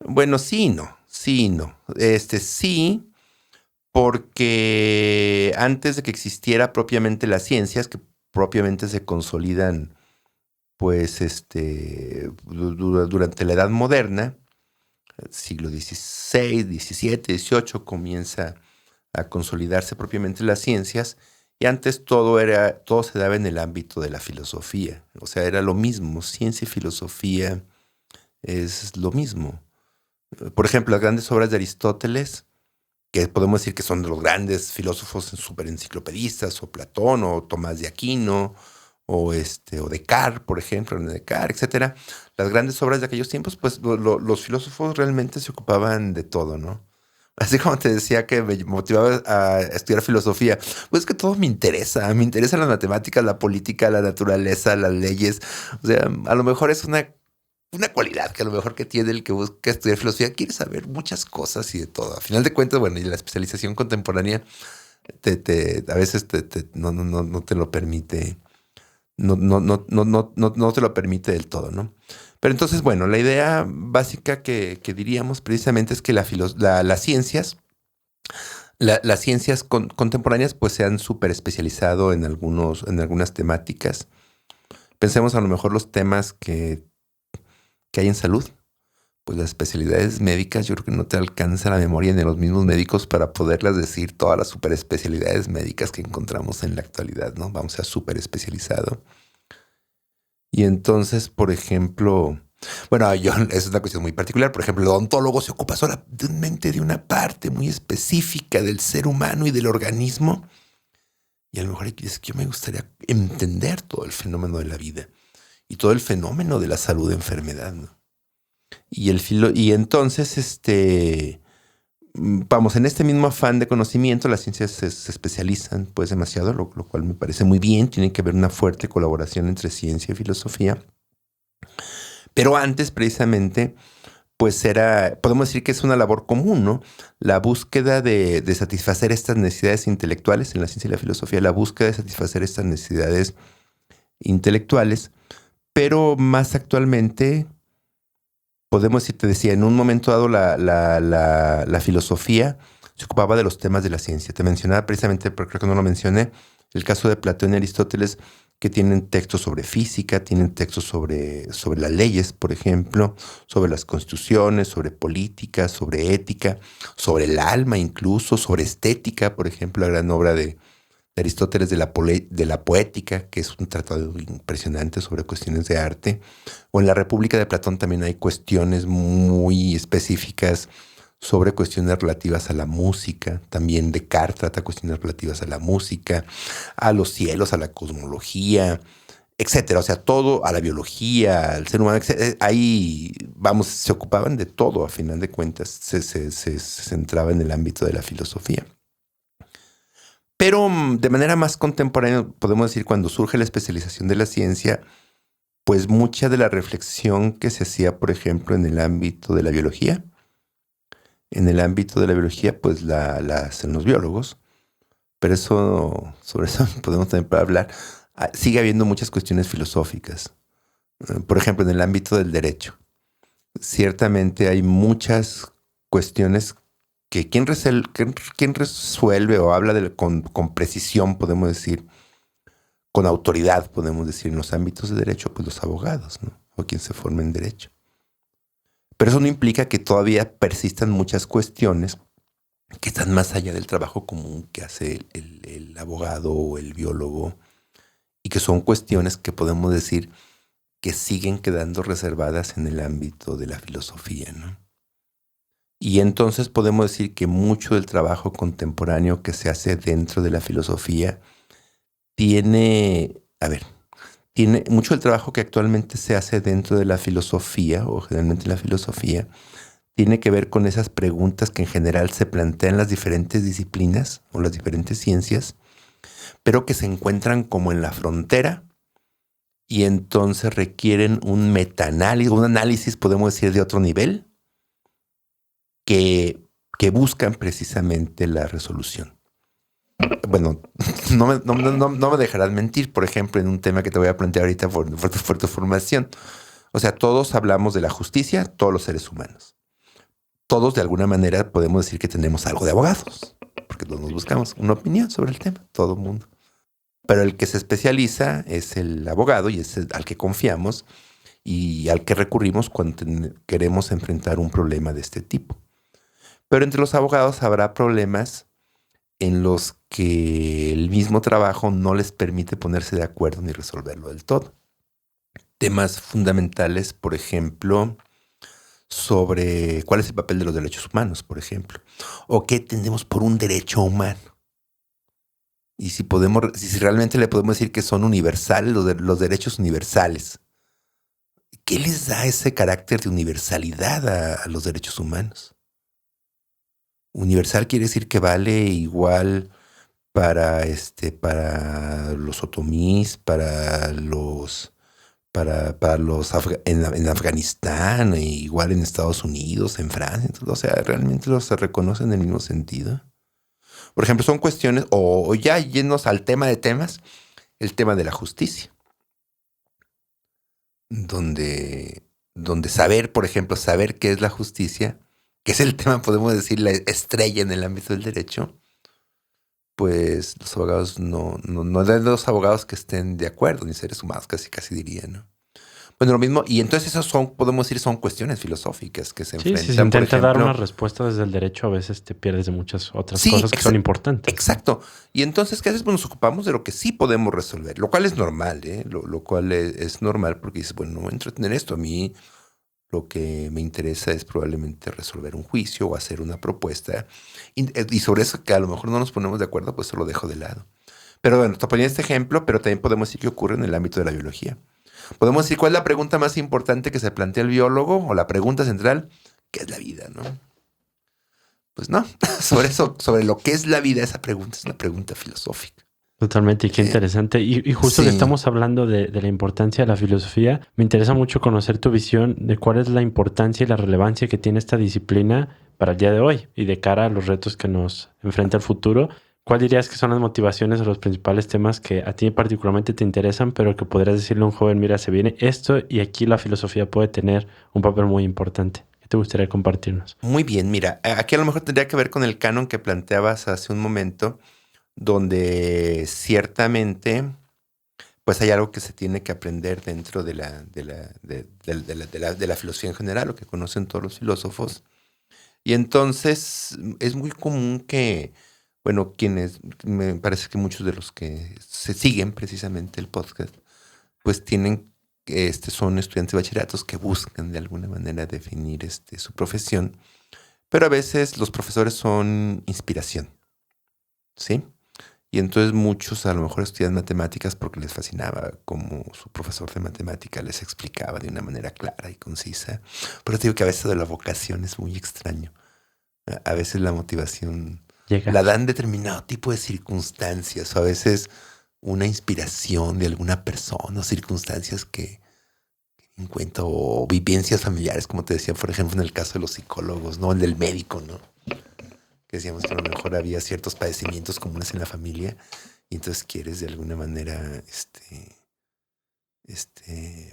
Bueno, sí y no. Sí, porque antes de que existiera propiamente las ciencias, que propiamente se consolidan, pues, durante la Edad Moderna, siglo XVI, XVII, XVIII, comienza a consolidarse propiamente las ciencias, y antes todo se daba en el ámbito de la filosofía. O sea, era lo mismo, ciencia y filosofía es lo mismo. Por ejemplo, las grandes obras de Aristóteles, que podemos decir que son de los grandes filósofos súper enciclopedistas, o Platón, o Tomás de Aquino, o Descartes, por ejemplo, René Descartes, etcétera. Las grandes obras de aquellos tiempos, pues los filósofos realmente se ocupaban de todo, ¿no? Así como te decía que me motivaba a estudiar filosofía, pues es que todo me interesa las matemáticas, la política, la naturaleza, las leyes. O sea, a lo mejor es una cualidad que a lo mejor que tiene el que busca estudiar filosofía, quiere saber muchas cosas y de todo. A final de cuentas, bueno, y la especialización contemporánea a veces no te lo permite. No te lo permite del todo, ¿no? Pero entonces, bueno, la idea básica que diríamos precisamente es que las ciencias, las ciencias contemporáneas, pues se han súper especializado en algunas temáticas. Pensemos a lo mejor los temas que hay en salud. Pues las especialidades médicas, yo creo que no te alcanza la memoria de los mismos médicos para poderlas decir todas las super especialidades médicas que encontramos en la actualidad, ¿no? Vamos a súper especializado. Y entonces, por ejemplo, bueno, es una cuestión muy particular. Por ejemplo, el odontólogo se ocupa solamente de una parte muy específica del ser humano y del organismo. Y a lo mejor es que yo me gustaría entender todo el fenómeno de la vida y todo el fenómeno de la salud-enfermedad, ¿no? Y entonces, vamos, en este mismo afán de conocimiento, las ciencias se especializan pues demasiado, lo cual me parece muy bien. Tiene que haber una fuerte colaboración entre ciencia y filosofía. Pero antes, precisamente, pues podemos decir que es una labor común, ¿no? La búsqueda de satisfacer estas necesidades intelectuales en la ciencia y la filosofía, la búsqueda de satisfacer estas necesidades intelectuales, pero más actualmente, podemos decir, te decía, en un momento dado la filosofía se ocupaba de los temas de la ciencia. Te mencionaba precisamente, pero creo que no lo mencioné, el caso de Platón y Aristóteles, que tienen textos sobre física, tienen textos sobre las leyes, por ejemplo, sobre las constituciones, sobre política, sobre ética, sobre el alma incluso, sobre estética, por ejemplo, la gran obra de Aristóteles de la Poética, que es un tratado impresionante sobre cuestiones de arte. O en la República de Platón también hay cuestiones muy específicas sobre cuestiones relativas a la música. También Descartes trata cuestiones relativas a la música, a los cielos, a la cosmología, etcétera. O sea, todo, a la biología, al ser humano, etcétera. Ahí, vamos, se ocupaban de todo, a final de cuentas. Se centraba en el ámbito de la filosofía. Pero de manera más contemporánea, podemos decir, cuando surge la especialización de la ciencia, pues mucha de la reflexión que se hacía, por ejemplo, en el ámbito de la biología, pues la hacen los biólogos. Pero sobre eso podemos también hablar. Sigue habiendo muchas cuestiones filosóficas. Por ejemplo, en el ámbito del derecho. Ciertamente hay muchas cuestiones que ¿quién resuelve o habla con precisión, podemos decir, con autoridad, podemos decir, en los ámbitos de derecho? Pues los abogados, ¿no? O quien se forma en derecho. Pero eso no implica que todavía persistan muchas cuestiones que están más allá del trabajo común que hace el abogado o el biólogo, y que son cuestiones que podemos decir que siguen quedando reservadas en el ámbito de la filosofía, ¿no? Y entonces podemos decir que mucho del trabajo contemporáneo que se hace dentro de la filosofía tiene mucho del trabajo que actualmente se hace dentro de la filosofía, o generalmente la filosofía, tiene que ver con esas preguntas que en general se plantean las diferentes disciplinas o las diferentes ciencias, pero que se encuentran como en la frontera y entonces requieren un metaanálisis, un análisis, podemos decir, de otro nivel, que buscan precisamente la resolución. Bueno, no me dejarás mentir, por ejemplo, en un tema que te voy a plantear ahorita por tu formación. O sea, todos hablamos de la justicia, todos los seres humanos. Todos, de alguna manera, podemos decir que tenemos algo de abogados, porque todos nos buscamos una opinión sobre el tema, todo el mundo. Pero el que se especializa es el abogado y es al que confiamos y al que recurrimos cuando queremos enfrentar un problema de este tipo. Pero entre los abogados habrá problemas en los que el mismo trabajo no les permite ponerse de acuerdo ni resolverlo del todo. Temas fundamentales, por ejemplo, sobre cuál es el papel de los derechos humanos, por ejemplo, o qué entendemos por un derecho humano. Y si realmente le podemos decir que son universales, los derechos universales. ¿Qué les da ese carácter de universalidad a los derechos humanos? Universal quiere decir que vale igual para los otomíes, en Afganistán, e igual en Estados Unidos, en Francia. O sea, realmente se reconocen en el mismo sentido. Por ejemplo, son cuestiones, o ya yéndonos al tema de temas, el tema de la justicia. Donde saber, por ejemplo, saber qué es la justicia, que es el tema, podemos decir, la estrella en el ámbito del derecho, pues los abogados no hay dos abogados que estén de acuerdo, ni seres humanos, casi diría, ¿no? Bueno, lo mismo, y entonces esas podemos decir, son cuestiones filosóficas que se enfrentan. Si se intenta dar una respuesta desde el derecho, a veces te pierdes de muchas otras cosas que son importantes. Exacto. Y entonces, ¿qué haces? Pues nos ocupamos de lo que sí podemos resolver, lo cual es normal, ¿eh? Lo cual es normal porque dices, bueno, no voy a entretener esto. A mí lo que me interesa es probablemente resolver un juicio o hacer una propuesta. Y sobre eso que a lo mejor no nos ponemos de acuerdo, pues eso lo dejo de lado. Pero bueno, te ponía este ejemplo, pero también podemos decir que ocurre en el ámbito de la biología. Podemos decir cuál es la pregunta más importante que se plantea el biólogo, o la pregunta central, ¿qué es la vida? ¿No? Pues no, sobre lo que es la vida, esa pregunta es una pregunta filosófica. Totalmente, y qué interesante. Y justo que estamos hablando de la importancia de la filosofía, me interesa mucho conocer tu visión de cuál es la importancia y la relevancia que tiene esta disciplina para el día de hoy y de cara a los retos que nos enfrenta el futuro. ¿Cuál dirías que son las motivaciones o los principales temas que a ti particularmente te interesan, pero que podrías decirle a un joven, mira, se viene esto y aquí la filosofía puede tener un papel muy importante? ¿Qué te gustaría compartirnos? Muy bien, mira, aquí a lo mejor tendría que ver con el canon que planteabas hace un momento, donde ciertamente pues hay algo que se tiene que aprender dentro de la filosofía en general, lo que conocen todos los filósofos. Y entonces es muy común que, bueno, me parece que muchos de los que se siguen precisamente el podcast, pues son estudiantes de bachilleratos que buscan de alguna manera definir su profesión, pero a veces los profesores son inspiración, ¿sí? Y entonces muchos a lo mejor estudian matemáticas porque les fascinaba como su profesor de matemática les explicaba de una manera clara y concisa. Pero te digo que a veces la vocación es muy extraño. A veces la motivación Llega. la dan determinado tipo de circunstancias o a veces una inspiración de alguna persona o circunstancias que encuentro o vivencias familiares, como te decía, por ejemplo, en el caso de los psicólogos, ¿no? El del médico, ¿no? Que decíamos que a lo mejor había ciertos padecimientos comunes en la familia y entonces quieres de alguna manera,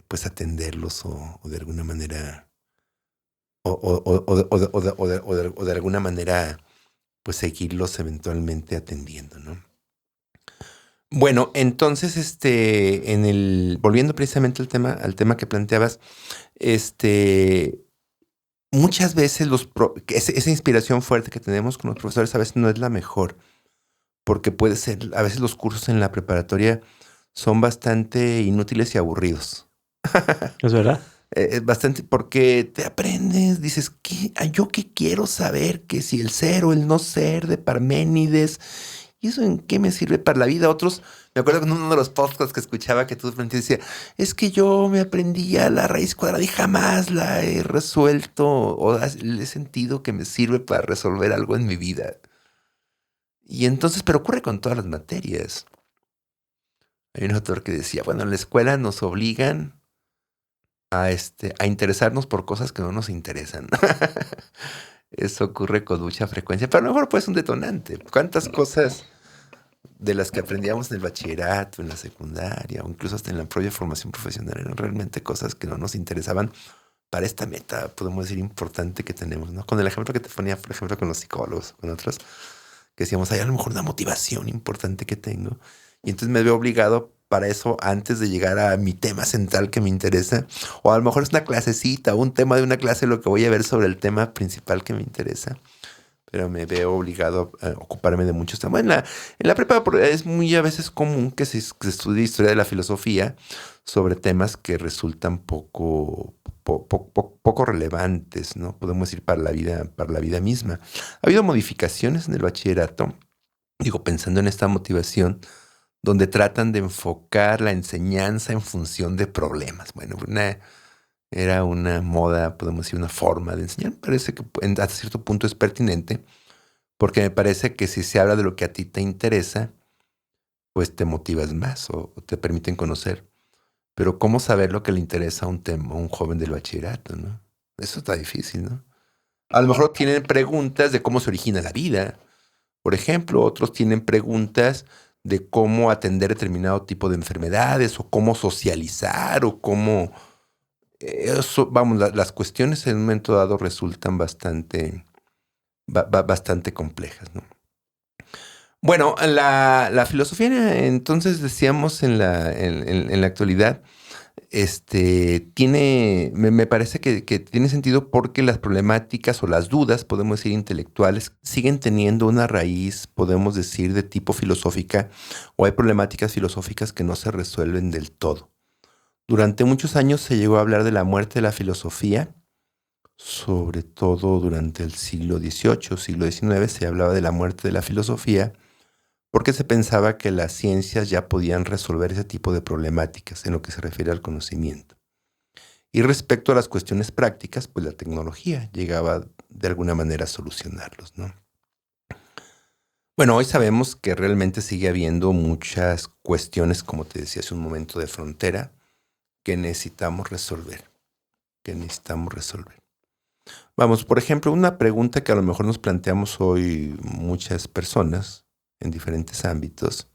pues atenderlos o de alguna manera, o de alguna manera, pues seguirlos eventualmente atendiendo, ¿no? Bueno, entonces, volviendo precisamente al tema que planteabas, muchas veces esa inspiración fuerte que tenemos con los profesores a veces no es la mejor, porque puede ser, a veces los cursos en la preparatoria son bastante inútiles y aburridos. ¿Es verdad? Bastante, porque te aprendes, dices, ¿yo qué quiero saber? Que si el ser o el no ser de Parménides, ¿y eso en qué me sirve para la vida? Otros, me acuerdo que en uno de los podcasts que escuchaba que tú decía, es que yo me aprendía la raíz cuadrada y jamás la he resuelto o le he sentido que me sirve para resolver algo en mi vida. Y entonces, pero ocurre con todas las materias. Hay un autor que decía, bueno, en la escuela nos obligan a interesarnos por cosas que no nos interesan. Eso ocurre con mucha frecuencia, pero a lo mejor pues es un detonante. ¿Cuántas cosas de las que aprendíamos en el bachillerato, en la secundaria, o incluso hasta en la propia formación profesional eran realmente cosas que no nos interesaban para esta meta, podemos decir, importante que tenemos, ¿no? Con el ejemplo que te ponía, por ejemplo, con los psicólogos, con otros, que decíamos, hay a lo mejor una motivación importante que tengo, y entonces me veo obligado para eso antes de llegar a mi tema central que me interesa, o a lo mejor es una clasecita, un tema de una clase lo que voy a ver sobre el tema principal que me interesa, pero me veo obligado a ocuparme de muchos temas. En la prepa es muy a veces común que se estudie historia de la filosofía sobre temas que resultan poco relevantes, ¿no? Podemos decir para la vida misma. Ha habido modificaciones en el bachillerato, digo, pensando en esta motivación, donde tratan de enfocar la enseñanza en función de problemas. Bueno, era una moda, podemos decir, una forma de enseñar. Me parece que hasta cierto punto es pertinente, porque me parece que si se habla de lo que a ti te interesa, pues te motivas más o te permiten conocer. Pero ¿cómo saber lo que le interesa a un joven del bachillerato, no? Eso está difícil, ¿no? A lo mejor tienen preguntas de cómo se origina la vida, por ejemplo. Otros tienen preguntas de cómo atender determinado tipo de enfermedades o cómo socializar o cómo... las cuestiones en un momento dado resultan bastante complejas, ¿no? Bueno, la filosofía, entonces decíamos en la actualidad, me parece que tiene sentido porque las problemáticas o las dudas, podemos decir, intelectuales, siguen teniendo una raíz, podemos decir, de tipo filosófica, o hay problemáticas filosóficas que no se resuelven del todo. Durante muchos años se llegó a hablar de la muerte de la filosofía, sobre todo durante el siglo XVIII, siglo XIX, se hablaba de la muerte de la filosofía, porque se pensaba que las ciencias ya podían resolver ese tipo de problemáticas en lo que se refiere al conocimiento. Y respecto a las cuestiones prácticas, pues la tecnología llegaba de alguna manera a solucionarlos, ¿no? Bueno, hoy sabemos que realmente sigue habiendo muchas cuestiones, como te decía hace un momento, de frontera que necesitamos resolver. Vamos, por ejemplo, una pregunta que a lo mejor nos planteamos hoy muchas personas en diferentes ámbitos,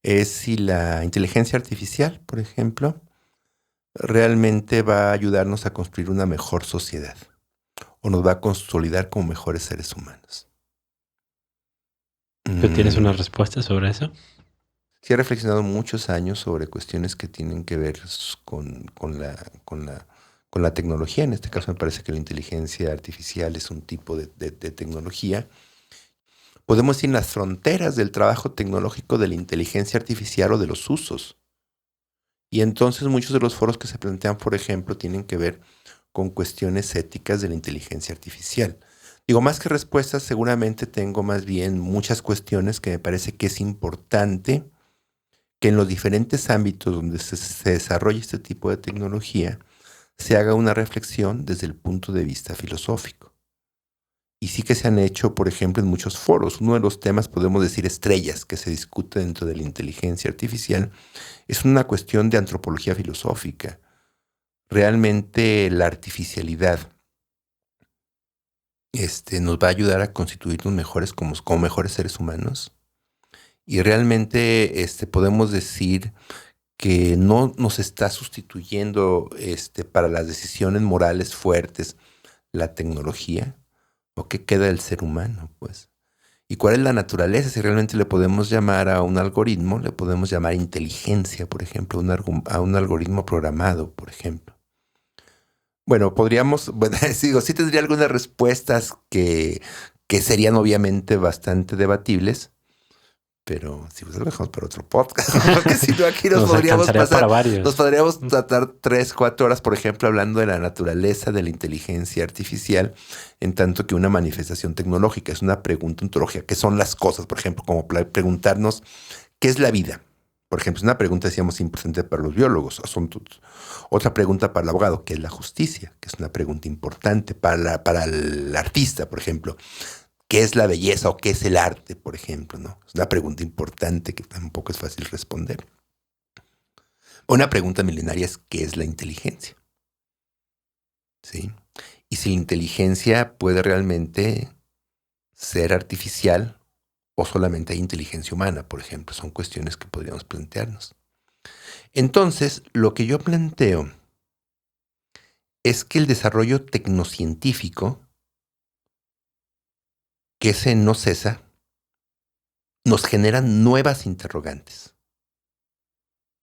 es si la inteligencia artificial, por ejemplo, realmente va a ayudarnos a construir una mejor sociedad o nos va a consolidar como mejores seres humanos. ¿Tú tienes una respuesta sobre eso? Sí he reflexionado muchos años sobre cuestiones que tienen que ver con la tecnología. En este caso me parece que la inteligencia artificial es un tipo de tecnología. Podemos ir en las fronteras del trabajo tecnológico de la inteligencia artificial o de los usos. Y entonces muchos de los foros que se plantean, por ejemplo, tienen que ver con cuestiones éticas de la inteligencia artificial. Digo, más que respuestas, seguramente tengo más bien muchas cuestiones que me parece que es importante que en los diferentes ámbitos donde se desarrolla este tipo de tecnología se haga una reflexión desde el punto de vista filosófico. Y sí que se han hecho, por ejemplo, en muchos foros. Uno de los temas, podemos decir, estrellas que se discute dentro de la inteligencia artificial es una cuestión de antropología filosófica. Realmente la artificialidad nos va a ayudar a constituirnos mejores como mejores seres humanos. Y realmente podemos decir que no nos está sustituyendo para las decisiones morales fuertes la tecnología. ¿O qué queda del ser humano, pues? ¿Y cuál es la naturaleza? Si realmente le podemos llamar a un algoritmo, le podemos llamar inteligencia, por ejemplo, a un algoritmo programado, por ejemplo. Bueno, digo, sí tendría algunas respuestas que serían obviamente bastante debatibles, pero si lo dejamos para otro podcast, porque si no aquí nos podríamos pasar, nos podríamos tratar 3-4 horas, por ejemplo, hablando de la naturaleza de la inteligencia artificial, en tanto que una manifestación tecnológica es una pregunta ontológica. ¿Qué son las cosas? Por ejemplo, como preguntarnos ¿qué es la vida? Por ejemplo, es una pregunta, decíamos, importante para los biólogos. Otra pregunta para el abogado, ¿qué es la justicia? Que es una pregunta importante para el artista, por ejemplo. ¿Qué es la belleza o qué es el arte, por ejemplo? ¿No? Es una pregunta importante que tampoco es fácil responder. Una pregunta milenaria es ¿qué es la inteligencia? ¿Sí? Y si la inteligencia puede realmente ser artificial o solamente hay inteligencia humana, por ejemplo. Son cuestiones que podríamos plantearnos. Entonces, lo que yo planteo es que el desarrollo tecnocientífico, que ese no cesa, nos genera nuevas interrogantes.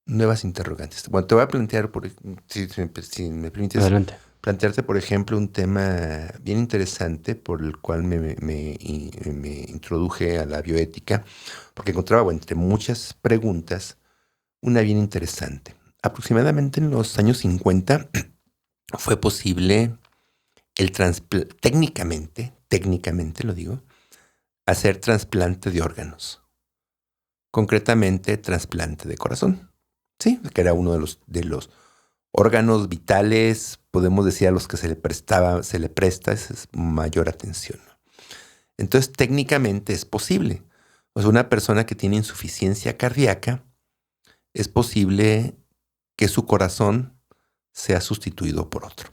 Nuevas interrogantes. Bueno, te voy a plantear, si me permites, adelante, plantearte, por ejemplo, un tema bien interesante por el cual me introduje a la bioética, porque encontraba, entre muchas preguntas, una bien interesante. Aproximadamente en los años 50 fue posible técnicamente lo digo, hacer trasplante de órganos. Concretamente, trasplante de corazón. Sí, que era uno de los órganos vitales, podemos decir, a los que se le presta mayor atención. Entonces, técnicamente es posible. O sea, una persona que tiene insuficiencia cardíaca, es posible que su corazón sea sustituido por otro.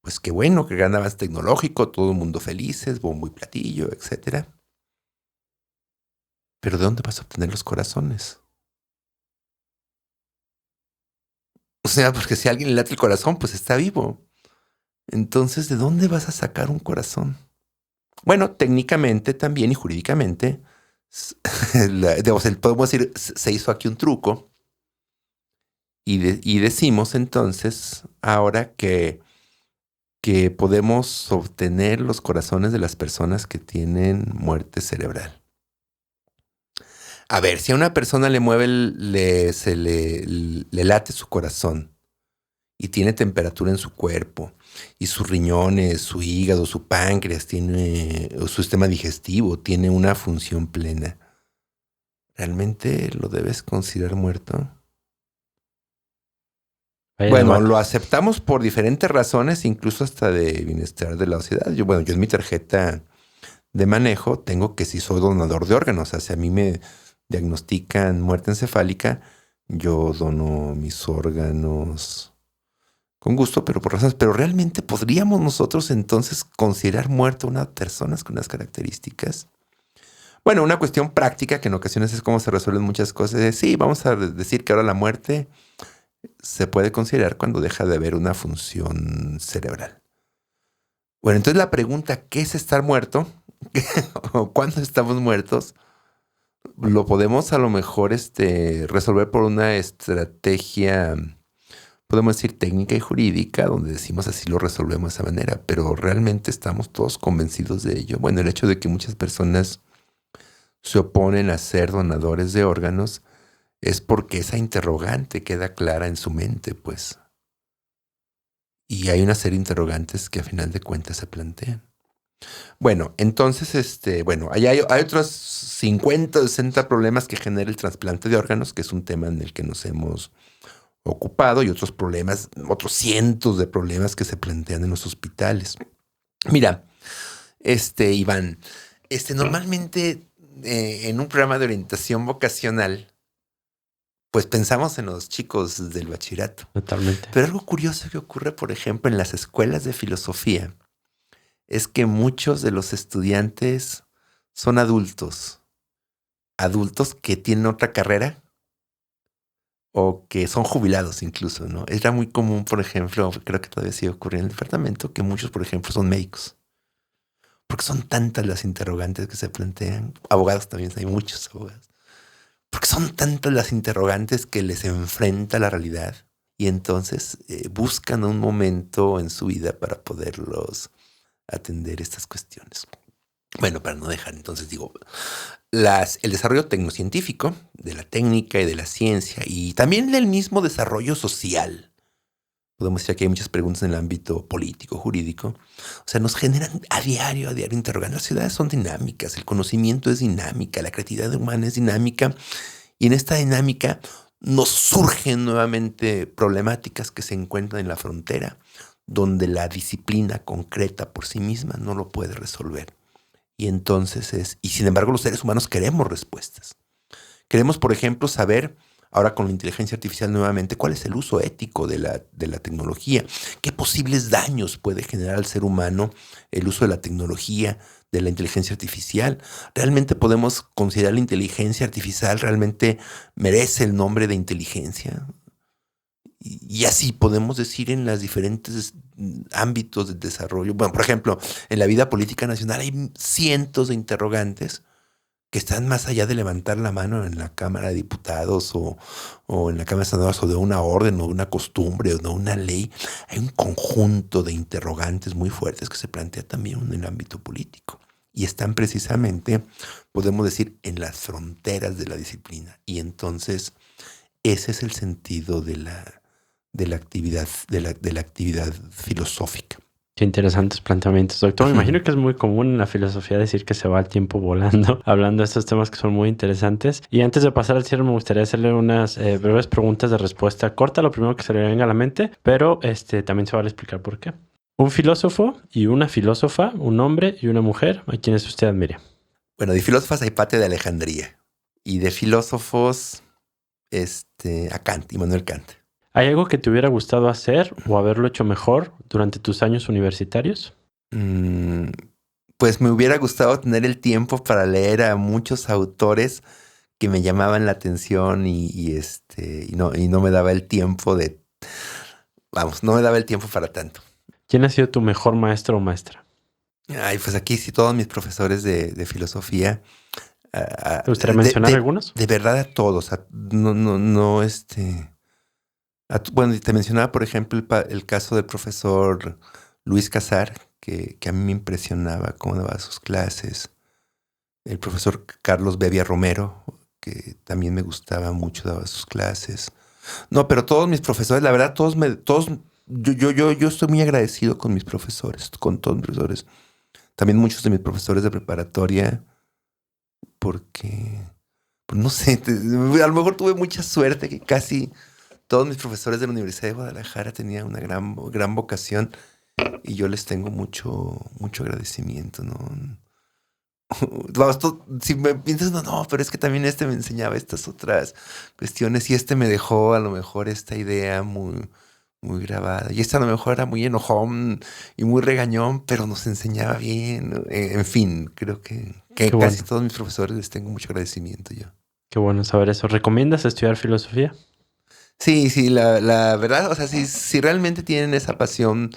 Pues qué bueno, que gran avance tecnológico, todo el mundo felices, bombo y platillo, etc. Pero ¿de dónde vas a obtener los corazones? O sea, porque si a alguien le late el corazón, pues está vivo. Entonces, ¿de dónde vas a sacar un corazón? Bueno, técnicamente también y jurídicamente, podemos decir, se hizo aquí un truco y decimos entonces ahora que podemos obtener los corazones de las personas que tienen muerte cerebral. A ver, si a una persona le late su corazón y tiene temperatura en su cuerpo y sus riñones, su hígado, su páncreas, su sistema digestivo tiene una función plena, ¿realmente lo debes considerar muerto? Bueno, lo aceptamos por diferentes razones, incluso hasta de bienestar de la sociedad. Yo en mi tarjeta de manejo tengo que si soy donador de órganos. O sea, si a mí me diagnostican muerte encefálica, yo dono mis órganos con gusto, pero por razones. Pero realmente podríamos nosotros entonces considerar muerta a una persona con unas características. Bueno, una cuestión práctica que en ocasiones es cómo se resuelven muchas cosas. Es, sí, vamos a decir que ahora la muerte se puede considerar cuando deja de haber una función cerebral. Bueno, entonces la pregunta, ¿qué es estar muerto? ¿O cuándo estamos muertos? lo podemos a lo mejor resolver por una estrategia, podemos decir técnica y jurídica, donde decimos así lo resolvemos de esa manera, pero realmente estamos todos convencidos de ello. Bueno, el hecho de que muchas personas se oponen a ser donadores de órganos es porque esa interrogante queda clara en su mente, pues. Y hay una serie de interrogantes que a final de cuentas se plantean. Bueno, entonces, hay otros 50 o 60 problemas que genera el trasplante de órganos, que es un tema en el que nos hemos ocupado, y otros problemas, otros cientos de problemas que se plantean en los hospitales. Mira, Iván, normalmente en un programa de orientación vocacional, pues pensamos en los chicos del bachillerato. Totalmente. Pero algo curioso que ocurre, por ejemplo, en las escuelas de filosofía, es que muchos de los estudiantes son adultos que tienen otra carrera o que son jubilados incluso, ¿no? Era muy común, por ejemplo, creo que todavía sigue ocurriendo en el departamento, que muchos, por ejemplo, son médicos. Porque son tantas las interrogantes que se plantean. Abogados también, hay muchos abogados. Porque son tantas las interrogantes que les enfrenta la realidad y entonces buscan un momento en su vida para poderlos atender estas cuestiones. Bueno, para no dejar, entonces digo, el desarrollo tecnocientífico de la técnica y de la ciencia y también el mismo desarrollo social. Podemos decir que hay muchas preguntas en el ámbito político, jurídico. O sea, nos generan a diario interrogantes. Las ciudades son dinámicas, el conocimiento es dinámica, la creatividad humana es dinámica. Y en esta dinámica nos surgen nuevamente problemáticas que se encuentran en la frontera, donde la disciplina concreta por sí misma no lo puede resolver. Y entonces y sin embargo los seres humanos queremos respuestas. Queremos, por ejemplo, saber, ahora con la inteligencia artificial nuevamente, cuál es el uso ético de la tecnología, qué posibles daños puede generar al ser humano el uso de la tecnología, de la inteligencia artificial. ¿Realmente podemos considerar la inteligencia artificial realmente merece el nombre de inteligencia? Y así podemos decir en los diferentes ámbitos de desarrollo. Bueno, por ejemplo, en la vida política nacional hay cientos de interrogantes que están más allá de levantar la mano en la Cámara de Diputados o en la Cámara de Senadores o de una orden o de una costumbre o de una ley. Hay un conjunto de interrogantes muy fuertes que se plantea también en el ámbito político y están precisamente, podemos decir, en las fronteras de la disciplina. Y entonces ese es el sentido de la actividad filosófica. Qué interesantes planteamientos, doctor. Me imagino que es muy común en la filosofía decir que se va el tiempo volando, hablando de estos temas que son muy interesantes. Y antes de pasar al cierre, me gustaría hacerle unas breves preguntas de respuesta corta, lo primero que se le venga a la mente, pero también se va a explicar por qué. Un filósofo y una filósofa, un hombre y una mujer, ¿a quienes usted admire? Bueno, de filósofas a Hipatia de Alejandría y de filósofos a Kant, Immanuel Kant. ¿Hay algo que te hubiera gustado hacer o haberlo hecho mejor durante tus años universitarios? Pues me hubiera gustado tener el tiempo para leer a muchos autores que me llamaban la atención y no me daba el tiempo no me daba el tiempo para tanto. ¿Quién ha sido tu mejor maestro o maestra? Ay, pues aquí sí, todos mis profesores de filosofía. ¿Te gustaría mencionar algunos? De verdad a todos. Bueno, te mencionaba, por ejemplo, el caso del profesor Luis Casar, que a mí me impresionaba cómo daba sus clases. El profesor Carlos Bevia Romero, que también me gustaba mucho, daba sus clases. No, pero todos mis profesores, la verdad, yo estoy muy agradecido con mis profesores, con todos mis profesores. También muchos de mis profesores de preparatoria, porque, pues no sé, a lo mejor tuve mucha suerte que casi todos mis profesores de la Universidad de Guadalajara tenían una gran vocación y yo les tengo mucho agradecimiento, ¿no? Si me piensas, no, pero es que también me enseñaba estas otras cuestiones y me dejó a lo mejor esta idea muy, muy grabada. Y a lo mejor era muy enojón y muy regañón, pero nos enseñaba bien. En fin, creo que casi todos mis profesores les tengo mucho agradecimiento yo. Qué bueno saber eso. ¿Recomiendas estudiar filosofía? Sí, la verdad, o sea, si realmente tienen esa pasión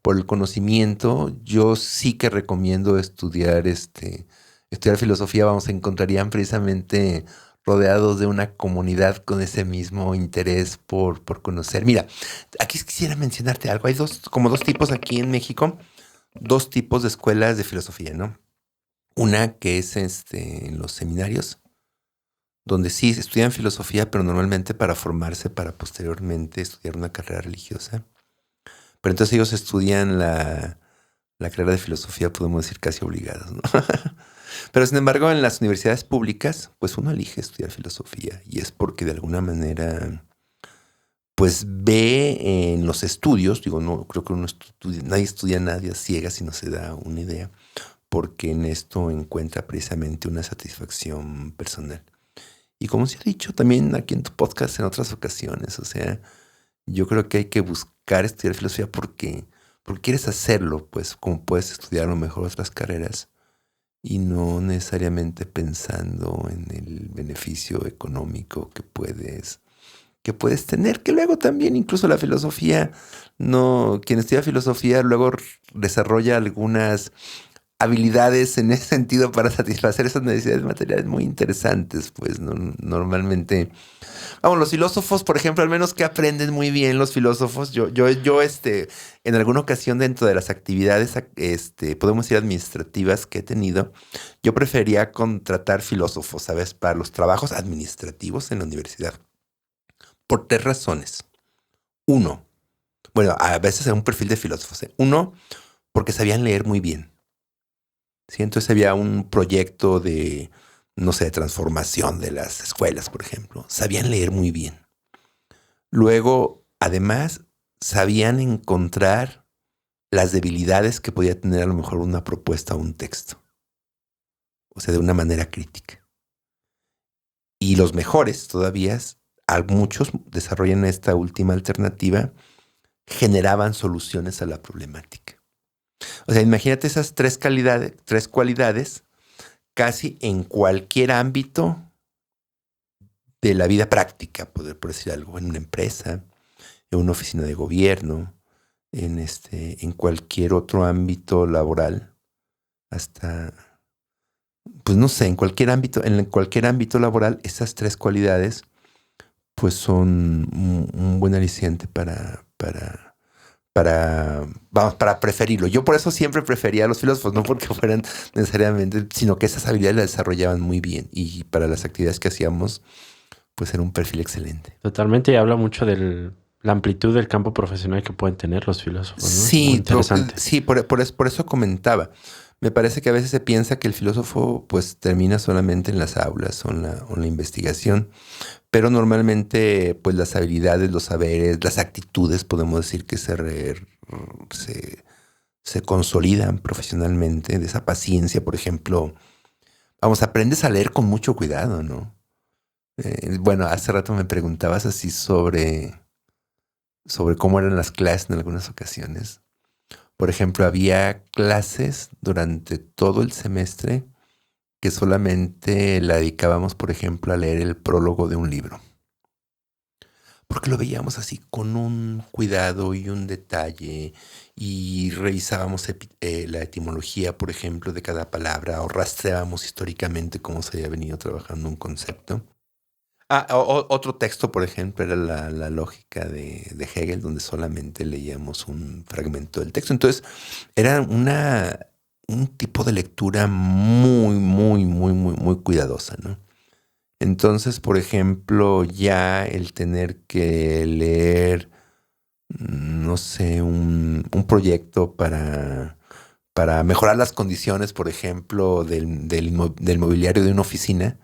por el conocimiento, yo sí que recomiendo estudiar estudiar filosofía, vamos, se encontrarían precisamente rodeados de una comunidad con ese mismo interés por conocer. Mira, aquí quisiera mencionarte algo. Hay como dos tipos aquí en México, dos tipos de escuelas de filosofía, ¿no? Una que es en los seminarios, donde sí estudian filosofía, pero normalmente para formarse para posteriormente estudiar una carrera religiosa. Pero entonces ellos estudian la carrera de filosofía, podemos decir casi obligados, ¿no? Pero sin embargo, en las universidades públicas, pues uno elige estudiar filosofía y es porque de alguna manera, pues ve en los estudios, digo, no creo que nadie estudia a nadie a ciegas si no se da una idea, porque en esto encuentra precisamente una satisfacción personal. Y como se ha dicho también aquí en tu podcast en otras ocasiones, o sea, yo creo que hay que buscar estudiar filosofía porque quieres hacerlo, pues como puedes estudiar a lo mejor otras carreras y no necesariamente pensando en el beneficio económico que puedes tener, que luego también incluso la filosofía, no, quien estudia filosofía luego desarrolla algunas habilidades en ese sentido para satisfacer esas necesidades materiales muy interesantes, pues normalmente, vamos, los filósofos, por ejemplo, al menos que aprenden muy bien los filósofos, yo en alguna ocasión dentro de las actividades, podemos decir administrativas que he tenido, yo prefería contratar filósofos, ¿sabes? Para los trabajos administrativos en la universidad, por tres razones. Uno, bueno, a veces era un perfil de filósofos, ¿eh? Uno, porque sabían leer muy bien. ¿Sí? Entonces había un proyecto de, no sé, de transformación de las escuelas, por ejemplo. Sabían leer muy bien. Luego, además, sabían encontrar las debilidades que podía tener a lo mejor una propuesta o un texto. O sea, de una manera crítica. Y los mejores todavía, muchos desarrollan esta última alternativa, generaban soluciones a la problemática. O sea, imagínate esas tres cualidades casi en cualquier ámbito de la vida práctica, por decir algo, en una empresa, en una oficina de gobierno, en cualquier otro ámbito laboral, hasta, pues no sé, en cualquier ámbito laboral, esas tres cualidades, pues son un buen aliciente para preferirlo. Yo por eso siempre prefería a los filósofos, no porque fueran necesariamente, sino que esas habilidades las desarrollaban muy bien y para las actividades que hacíamos, pues era un perfil excelente. Totalmente, y habla mucho de la amplitud del campo profesional que pueden tener los filósofos, ¿no? Sí, muy interesante. sí, por eso comentaba. Me parece que a veces se piensa que el filósofo pues termina solamente en las aulas o en la investigación, pero normalmente pues las habilidades, los saberes, las actitudes podemos decir que se consolidan profesionalmente. De esa paciencia, por ejemplo, vamos, aprendes a leer con mucho cuidado, ¿no? Bueno, hace rato me preguntabas así sobre cómo eran las clases en algunas ocasiones. Por ejemplo, había clases durante todo el semestre que solamente la dedicábamos, por ejemplo, a leer el prólogo de un libro. Porque lo veíamos así con un cuidado y un detalle y revisábamos la etimología, por ejemplo, de cada palabra o rastreábamos históricamente cómo se había venido trabajando un concepto. Otro texto, por ejemplo, era la lógica de Hegel, donde solamente leíamos un fragmento del texto. Entonces, era un tipo de lectura muy, muy, muy, muy, muy cuidadosa, ¿no? Entonces, por ejemplo, ya el tener que leer, no sé, un proyecto para mejorar las condiciones, por ejemplo, del mobiliario de una oficina,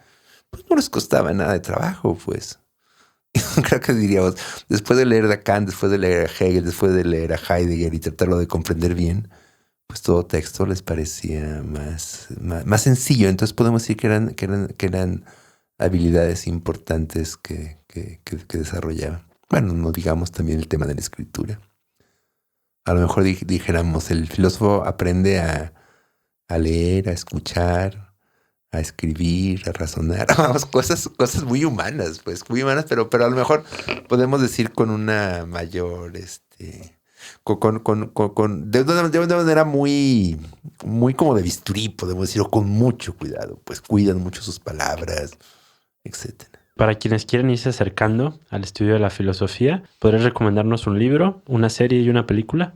pues no les costaba nada de trabajo, pues. Creo que diríamos, después de leer a Kant, después de leer a Hegel, después de leer a Heidegger y tratarlo de comprender bien, pues todo texto les parecía más sencillo. Entonces podemos decir que eran habilidades importantes que desarrollaban. Bueno, no digamos también el tema de la escritura. A lo mejor dijéramos, el filósofo aprende a leer, a escuchar, a escribir, a razonar, vamos, cosas muy humanas, pues, muy humanas, pero a lo mejor podemos decir con una mayor, de una manera muy, muy como de bisturí, podemos decir, o con mucho cuidado, pues cuidan mucho sus palabras, etcétera. Para quienes quieren irse acercando al estudio de la filosofía, ¿podrías recomendarnos un libro, una serie y una película?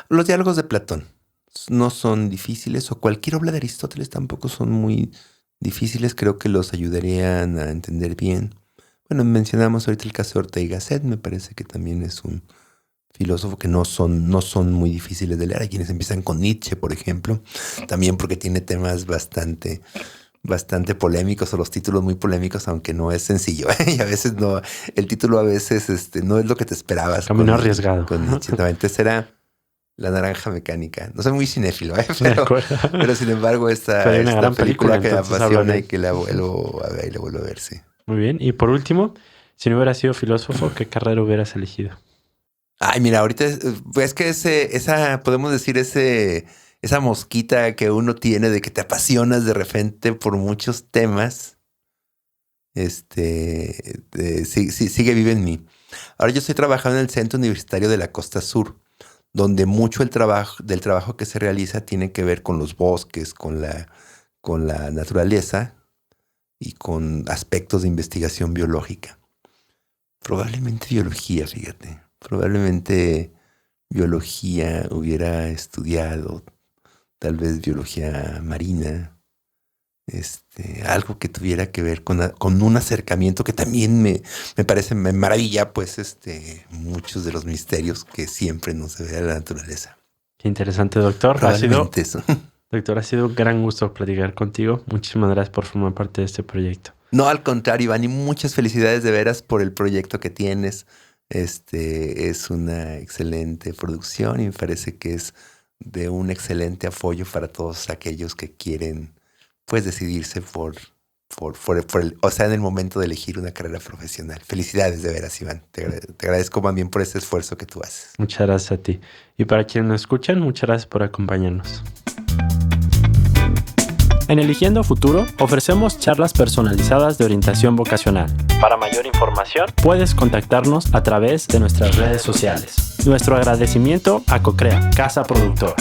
Los diálogos de Platón no son difíciles, o cualquier obra de Aristóteles tampoco son muy difíciles. Creo que los ayudarían a entender bien. Bueno, mencionamos ahorita el caso de Ortega y Gasset, me parece que también es un filósofo que no son muy difíciles de leer. Hay quienes empiezan con Nietzsche, por ejemplo, también porque tiene temas bastante polémicos, o los títulos muy polémicos, aunque no es sencillo. Y a veces no, el título a veces no es lo que te esperabas. Camino arriesgado. Con Nietzsche. Entonces era La Naranja Mecánica. No soy muy cinéfilo, pero sin embargo esta película que me apasiona y que la vuelvo a ver y la vuelvo a ver, sí. Muy bien. Y por último, si no hubieras sido filósofo, ¿qué carrera hubieras elegido? Ay, mira, ahorita es que podemos decir esa mosquita que uno tiene de que te apasionas de repente por muchos temas, sigue vive en mí. Ahora yo estoy trabajando en el Centro Universitario de la Costa Sur, donde mucho del trabajo que se realiza tiene que ver con los bosques, con la naturaleza y con aspectos de investigación biológica. Probablemente biología, fíjate. Probablemente biología hubiera estudiado, tal vez biología marina, algo que tuviera que ver con un acercamiento que también me parece, me maravilla, pues, muchos de los misterios que siempre nos ve a la naturaleza. Qué interesante, doctor. Probablemente eso. Doctor, ha sido un gran gusto platicar contigo. Muchísimas gracias por formar parte de este proyecto. No, al contrario, Iván, y muchas felicidades de veras por el proyecto que tienes. Es una excelente producción y me parece que es de un excelente apoyo para todos aquellos que quieren, pues, decidirse en el momento de elegir una carrera profesional. Felicidades de veras, Iván. Te agradezco también por este esfuerzo que tú haces. Muchas gracias a ti. Y para quienes nos escuchan, muchas gracias por acompañarnos. En Eligiendo Futuro ofrecemos charlas personalizadas de orientación vocacional. Para mayor información, puedes contactarnos a través de nuestras redes sociales. Nuestro agradecimiento a Cocrea, casa productora.